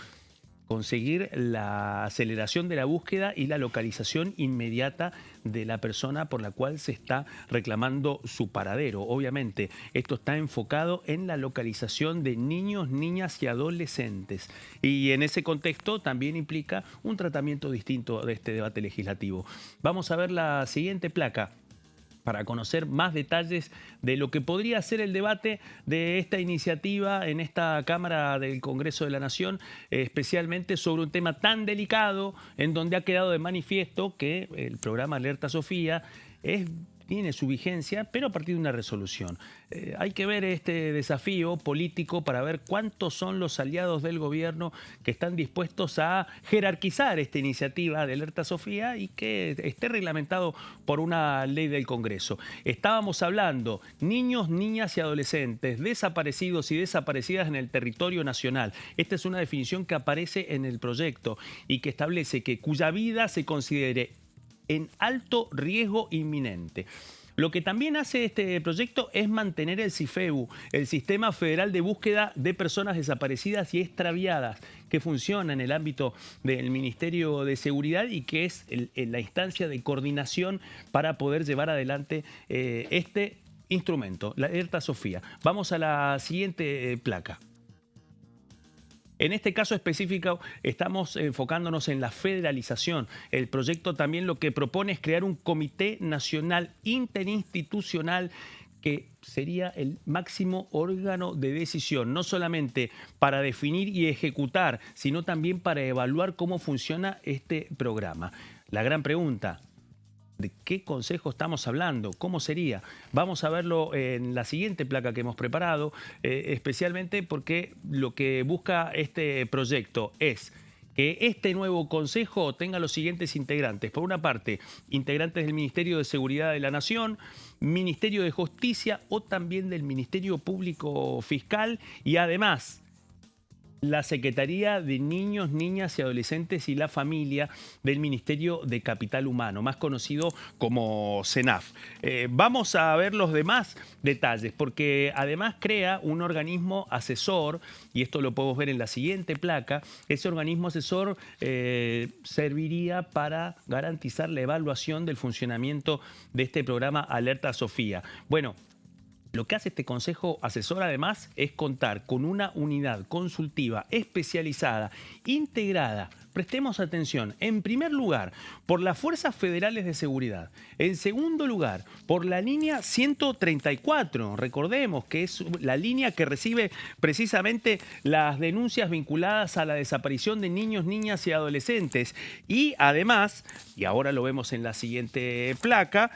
conseguir la aceleración de la búsqueda y la localización inmediata de la persona por la cual se está reclamando su paradero. Obviamente, esto está enfocado en la localización de niños, niñas y adolescentes. Y en ese contexto también implica un tratamiento distinto de este debate legislativo. Vamos a ver la siguiente placa para conocer más detalles de lo que podría ser el debate de esta iniciativa en esta Cámara del Congreso de la Nación, especialmente sobre un tema tan delicado, en donde ha quedado de manifiesto que el programa Alerta Sofía tiene su vigencia, pero a partir de una resolución. Hay que ver este desafío político para ver cuántos son los aliados del gobierno que están dispuestos a jerarquizar esta iniciativa de Alerta Sofía y que esté reglamentado por una ley del Congreso. Estábamos hablando niños, niñas y adolescentes, desaparecidos y desaparecidas en el territorio nacional. Esta es una definición que aparece en el proyecto y que establece que cuya vida se considere en alto riesgo inminente. Lo que también hace este proyecto es mantener el CIFEBU, el Sistema Federal de Búsqueda de Personas Desaparecidas y Extraviadas, que funciona en el ámbito del Ministerio de Seguridad y que es la instancia de coordinación para poder llevar adelante este instrumento, la Alerta Sofía. Vamos a la siguiente placa. En este caso específico estamos enfocándonos en la federalización. El proyecto también lo que propone es crear un comité nacional interinstitucional que sería el máximo órgano de decisión, no solamente para definir y ejecutar, sino también para evaluar cómo funciona este programa. La gran pregunta: ¿De qué consejo estamos hablando? ¿Cómo sería? Vamos a verlo en la siguiente placa que hemos preparado, especialmente porque lo que busca este proyecto es que este nuevo consejo tenga los siguientes integrantes. Por una parte, integrantes del Ministerio de Seguridad de la Nación, Ministerio de Justicia o también del Ministerio Público Fiscal y además la Secretaría de Niños, Niñas y Adolescentes y la Familia del Ministerio de Capital Humano, más conocido como CENAF. Vamos a ver los demás detalles, porque además crea un organismo asesor, y esto lo podemos ver en la siguiente placa. Ese organismo asesor serviría para garantizar la evaluación del funcionamiento de este programa Alerta Sofía. Bueno, lo que hace este Consejo Asesor, además, es contar con una unidad consultiva especializada, integrada, prestemos atención, en primer lugar, por las Fuerzas Federales de Seguridad. En segundo lugar, por la línea 134. Recordemos que es la línea que recibe precisamente las denuncias vinculadas a la desaparición de niños, niñas y adolescentes. Y además, y ahora lo vemos en la siguiente placa,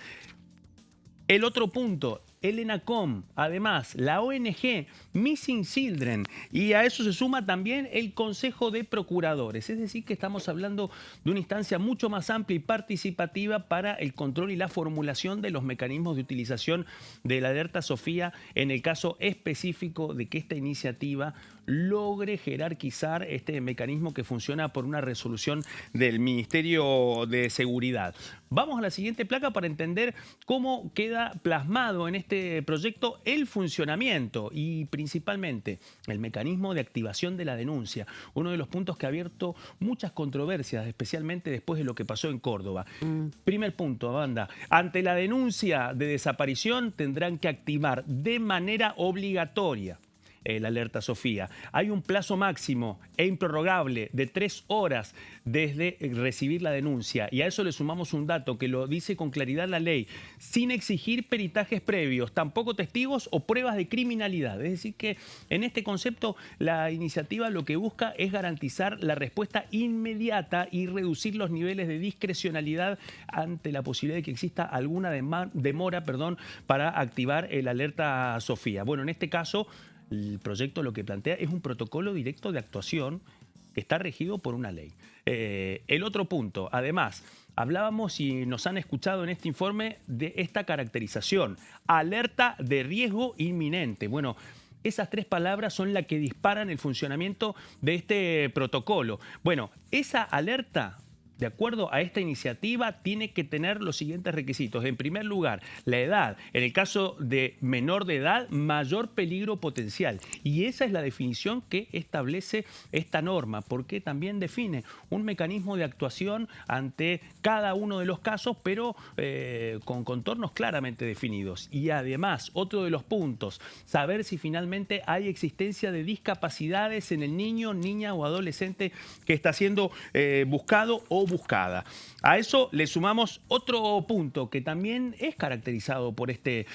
el otro punto, el ENACOM, además la ONG Missing Children, y a eso se suma también el Consejo de Procuradores. Es decir, que estamos hablando de una instancia mucho más amplia y participativa para el control y la formulación de los mecanismos de utilización de la Alerta Sofía en el caso específico de que esta iniciativa logre jerarquizar este mecanismo que funciona por una resolución del Ministerio de Seguridad. Vamos a la siguiente placa para entender cómo queda plasmado en este proyecto el funcionamiento y principalmente el mecanismo de activación de la denuncia. Uno de los puntos que ha abierto muchas controversias, especialmente después de lo que pasó en Córdoba. Primer punto, Amanda. Ante la denuncia de desaparición tendrán que activar de manera obligatoria la Alerta Sofía. Hay un plazo máximo e improrrogable de 3 horas desde recibir la denuncia, y a eso le sumamos un dato que lo dice con claridad la ley, sin exigir peritajes previos, tampoco testigos o pruebas de criminalidad. Es decir que en este concepto la iniciativa lo que busca es garantizar la respuesta inmediata y reducir los niveles de discrecionalidad ante la posibilidad de que exista alguna demora para activar el Alerta Sofía. Bueno, en este caso el proyecto lo que plantea es un protocolo directo de actuación que está regido por una ley. El otro punto, además, hablábamos y nos han escuchado en este informe de esta caracterización, alerta de riesgo inminente. Bueno, esas 3 palabras son las que disparan el funcionamiento de este protocolo. Bueno, esa alerta, de acuerdo a esta iniciativa, tiene que tener los siguientes requisitos. En primer lugar, la edad. En el caso de menor de edad, mayor peligro potencial. Y esa es la definición que establece esta norma, porque también define un mecanismo de actuación ante cada uno de los casos, pero con contornos claramente definidos. Y además, otro de los puntos, saber si finalmente hay existencia de discapacidades en el niño, niña o adolescente que está siendo buscado o buscada. A eso le sumamos otro punto que también es caracterizado por este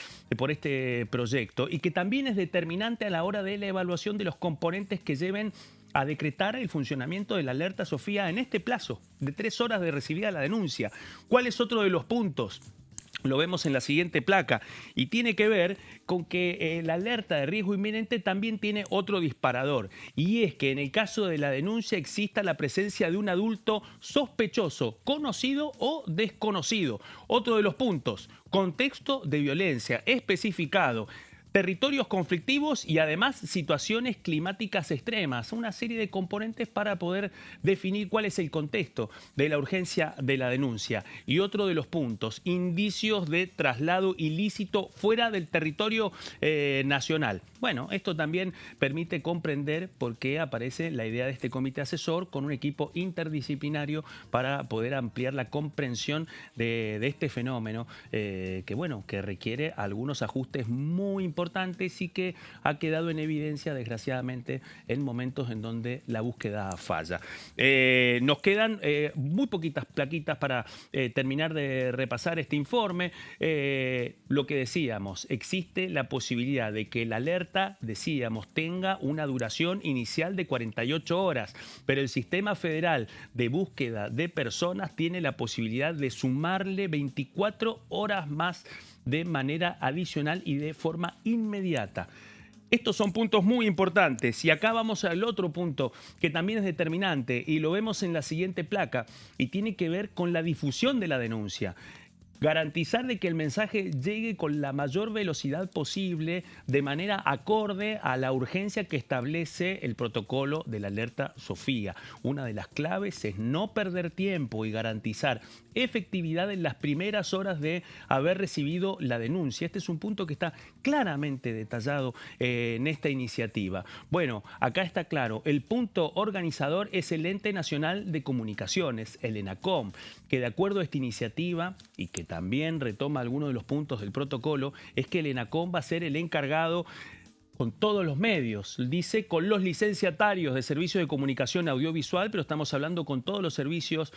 proyecto y que también es determinante a la hora de la evaluación de los componentes que lleven a decretar el funcionamiento de la Alerta Sofía en este plazo de 3 horas de recibida la denuncia. ¿Cuál es otro de los puntos? Lo vemos en la siguiente placa y tiene que ver con que la alerta de riesgo inminente también tiene otro disparador, y es que en el caso de la denuncia exista la presencia de un adulto sospechoso, conocido o desconocido. Otro de los puntos, contexto de violencia especificado, territorios conflictivos y además situaciones climáticas extremas. Una serie de componentes para poder definir cuál es el contexto de la urgencia de la denuncia. Y otro de los puntos, indicios de traslado ilícito fuera del territorio nacional. Bueno, esto también permite comprender por qué aparece la idea de este comité asesor con un equipo interdisciplinario para poder ampliar la comprensión de este fenómeno que requiere algunos ajustes muy importantes importantes y que ha quedado en evidencia, desgraciadamente, en momentos en donde la búsqueda falla. Nos quedan muy poquitas plaquitas para terminar de repasar este informe. Lo que decíamos, existe la posibilidad de que la alerta, decíamos, tenga una duración inicial de 48 horas, pero el Sistema Federal de Búsqueda de Personas tiene la posibilidad de sumarle 24 horas más de manera adicional y de forma inmediata. Estos son puntos muy importantes y acá vamos al otro punto que también es determinante y lo vemos en la siguiente placa y tiene que ver con la difusión de la denuncia. Garantizar de que el mensaje llegue con la mayor velocidad posible de manera acorde a la urgencia que establece el protocolo de la alerta Sofía. Una de las claves es no perder tiempo y garantizar efectividad en las primeras horas de haber recibido la denuncia. Este es un punto que está claramente detallado en esta iniciativa. Bueno, acá está claro, el punto organizador es el Ente Nacional de Comunicaciones, el ENACOM, que de acuerdo a esta iniciativa y que también retoma algunos de los puntos del protocolo, es que el ENACOM va a ser el encargado con todos los medios, dice con los licenciatarios de servicios de comunicación audiovisual, pero estamos hablando con todos los servicios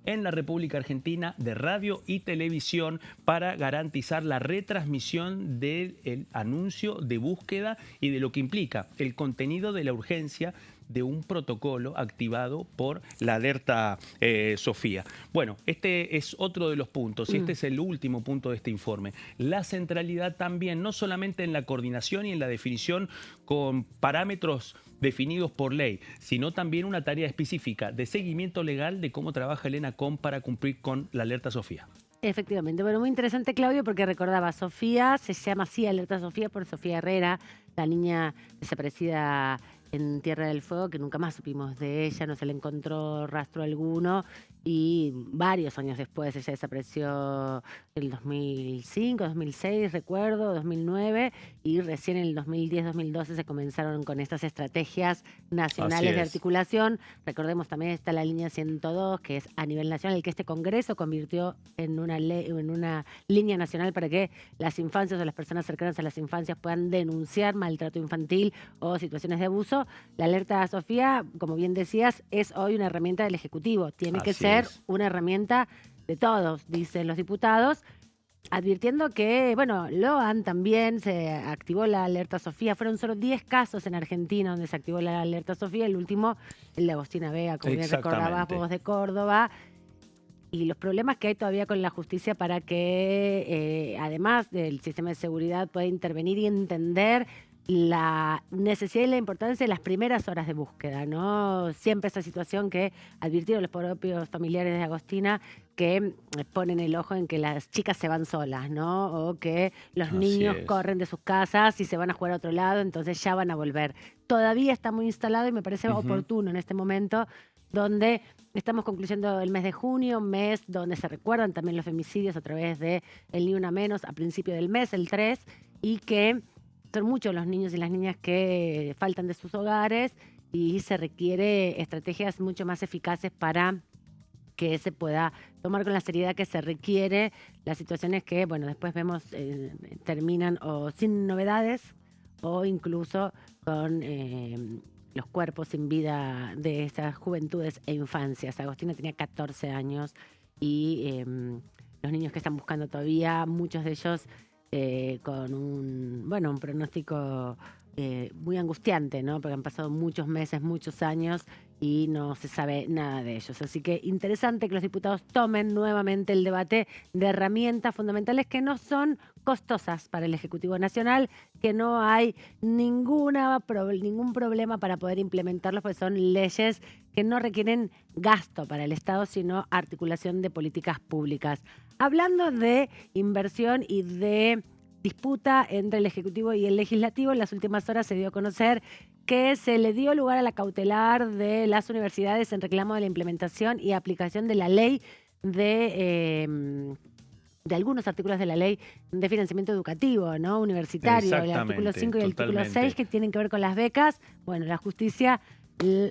en la República Argentina de radio y televisión para garantizar la retransmisión del anuncio de búsqueda y de lo que implica el contenido de la urgencia de un protocolo activado por la alerta Sofía. Bueno, este es otro de los puntos y este es el último punto de este informe. La centralidad también, no solamente en la coordinación y en la definición con parámetros definidos por ley, sino también una tarea específica de seguimiento legal de cómo trabaja el ENACOM para cumplir con la alerta Sofía. Efectivamente. Bueno, muy interesante, Claudio, porque recordaba, Sofía, se llama así Alerta Sofía por Sofía Herrera, la niña desaparecida en Tierra del Fuego, que nunca más supimos de ella, no se le encontró rastro alguno y varios años después ella desapareció en el 2005, 2006, recuerdo, 2009 y recién en el 2010, 2012 se comenzaron con estas estrategias nacionales de articulación. Recordemos también está la línea 102, que es a nivel nacional, el que este Congreso convirtió en una ley, en una línea nacional para que las infancias o las personas cercanas a las infancias puedan denunciar maltrato infantil o situaciones de abuso. La alerta Sofía, como bien decías, es hoy una herramienta del Ejecutivo. Tiene que ser una herramienta de todos, dicen los diputados, advirtiendo que, bueno, Loan también se activó la alerta Sofía. Fueron solo 10 casos en Argentina donde se activó la alerta Sofía. El último, el de Agostina Vega, como bien recordabas vos, de Córdoba. Y los problemas que hay todavía con la justicia para que, además del sistema de seguridad, pueda intervenir y entender la necesidad y la importancia de las primeras horas de búsqueda, ¿no? Siempre esa situación que advirtieron los propios familiares de Agostina, que ponen el ojo en que las chicas se van solas, ¿no? O que los niños corren de sus casas y se van a jugar a otro lado, entonces ya van a volver. Todavía está muy instalado y me parece oportuno en este momento, donde estamos concluyendo el mes de junio, mes donde se recuerdan también los femicidios a través de el Ni Una Menos a principio del mes, el 3, y que son muchos los niños y las niñas que faltan de sus hogares y se requiere estrategias mucho más eficaces para que se pueda tomar con la seriedad que se requiere las situaciones que, bueno, después vemos terminan o sin novedades o incluso con los cuerpos sin vida de esas juventudes e infancias. Agostina tenía 14 años y los niños que están buscando todavía, muchos de ellos con un pronóstico muy angustiante, ¿no? Porque han pasado muchos meses, muchos años y no se sabe nada de ellos. Así que interesante que los diputados tomen nuevamente el debate de herramientas fundamentales que no son costosas para el Ejecutivo Nacional, que no hay ningún problema para poder implementarlos, porque son leyes que no requieren gasto para el Estado, sino articulación de políticas públicas. Hablando de inversión y de disputa entre el Ejecutivo y el Legislativo, en las últimas horas se dio a conocer que se le dio lugar a la cautelar de las universidades en reclamo de la implementación y aplicación de la ley de algunos artículos de la ley de financiamiento educativo, ¿no? Universitario, el artículo 5 y el artículo 6, que tienen que ver con las becas. Bueno, la justicia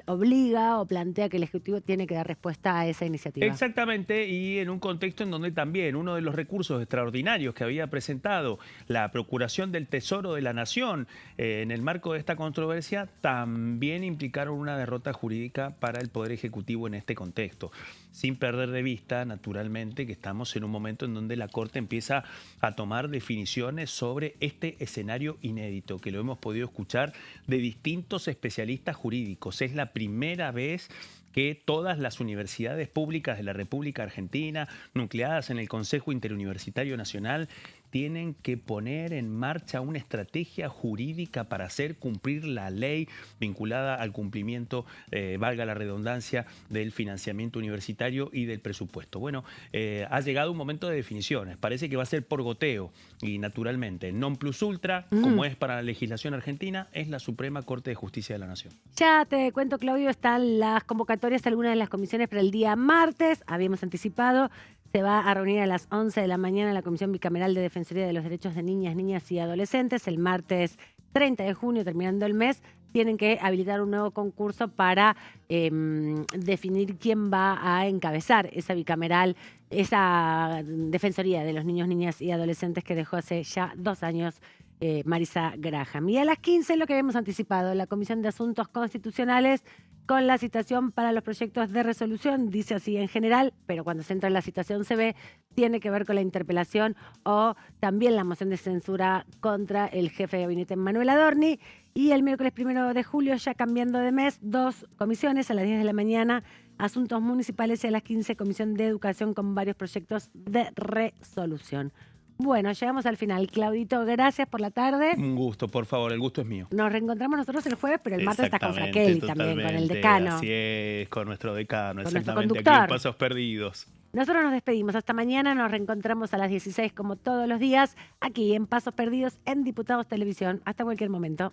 obliga o plantea que el Ejecutivo tiene que dar respuesta a esa iniciativa. Exactamente, y en un contexto en donde también uno de los recursos extraordinarios que había presentado la Procuración del Tesoro de la Nación en el marco de esta controversia también implicaron una derrota jurídica para el Poder Ejecutivo en este contexto. Sin perder de vista, naturalmente, que estamos en un momento en donde la Corte empieza a tomar definiciones sobre este escenario inédito, que lo hemos podido escuchar de distintos especialistas jurídicos. Es la primera vez que todas las universidades públicas de la República Argentina, nucleadas en el Consejo Interuniversitario Nacional, tienen que poner en marcha una estrategia jurídica para hacer cumplir la ley vinculada al cumplimiento, valga la redundancia, del financiamiento universitario y del presupuesto. Bueno, ha llegado un momento de definiciones. Parece que va a ser por goteo y, naturalmente, non plus ultra, como es para la legislación argentina, es la Suprema Corte de Justicia de la Nación. Ya te cuento, Claudio, están las convocatorias a algunas de las comisiones para el día martes. Habíamos anticipado. Se va a reunir a las 11 de la mañana la Comisión Bicameral de Defensoría de los Derechos de Niñas, Niñas y Adolescentes. El martes 30 de junio, terminando el mes, tienen que habilitar un nuevo concurso para definir quién va a encabezar esa bicameral, esa Defensoría de los Niños, Niñas y Adolescentes que dejó hace ya 2 años Marisa Graham. Y a las 15, lo que habíamos anticipado, la Comisión de Asuntos Constitucionales con la citación para los proyectos de resolución, dice así en general, pero cuando se entra en la citación se ve, tiene que ver con la interpelación o también la moción de censura contra el jefe de gabinete Manuel Adorni. Y el miércoles 1 de julio, ya cambiando de mes, 2 comisiones a las 10 de la mañana, Asuntos Municipales, y a las 15, Comisión de Educación con varios proyectos de resolución. Bueno, llegamos al final. Claudito, gracias por la tarde. Un gusto, por favor, el gusto es mío. Nos reencontramos nosotros el jueves, pero el martes estás con Fraquelli también, con el decano. Así es, con nuestro decano, con exactamente, aquí en Pasos Perdidos. Nosotros nos despedimos. Hasta mañana, nos reencontramos a las 16 como todos los días, aquí en Pasos Perdidos, en Diputados Televisión. Hasta cualquier momento.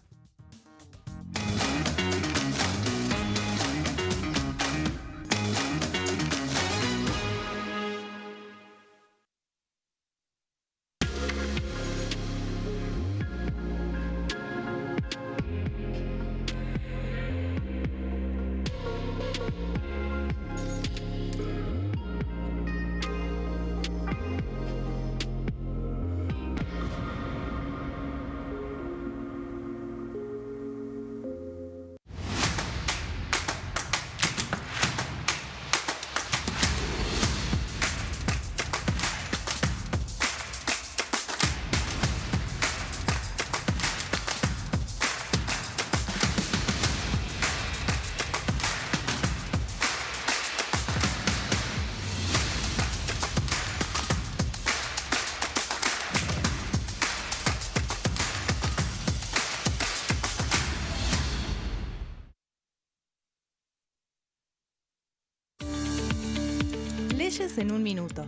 Leyes en un minuto.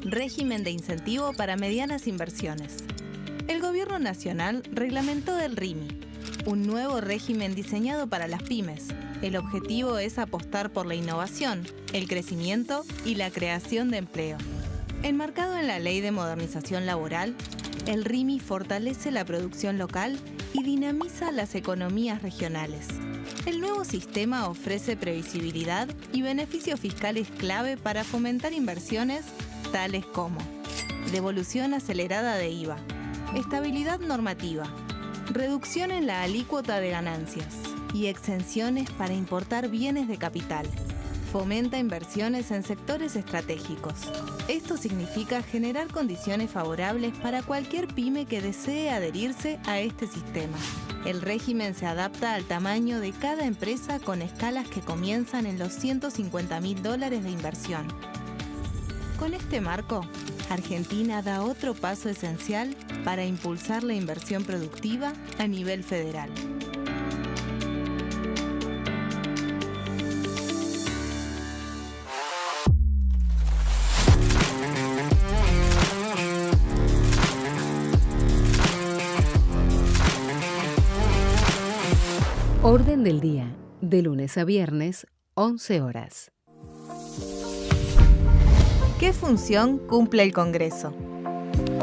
Régimen de incentivo para medianas inversiones. El Gobierno Nacional reglamentó el RIMI, un nuevo régimen diseñado para las pymes. El objetivo es apostar por la innovación, el crecimiento y la creación de empleo. Enmarcado en la Ley de Modernización Laboral, el RIMI fortalece la producción local y dinamiza las economías regionales. El nuevo sistema ofrece previsibilidad y beneficios fiscales clave para fomentar inversiones tales como devolución acelerada de IVA, estabilidad normativa, reducción en la alícuota de ganancias y exenciones para importar bienes de capital. Fomenta inversiones en sectores estratégicos. Esto significa generar condiciones favorables para cualquier pyme que desee adherirse a este sistema. El régimen se adapta al tamaño de cada empresa con escalas que comienzan en los $150.000 de inversión. Con este marco, Argentina da otro paso esencial para impulsar la inversión productiva a nivel federal. Orden del día, de lunes a viernes, 11 horas. ¿Qué función cumple el Congreso?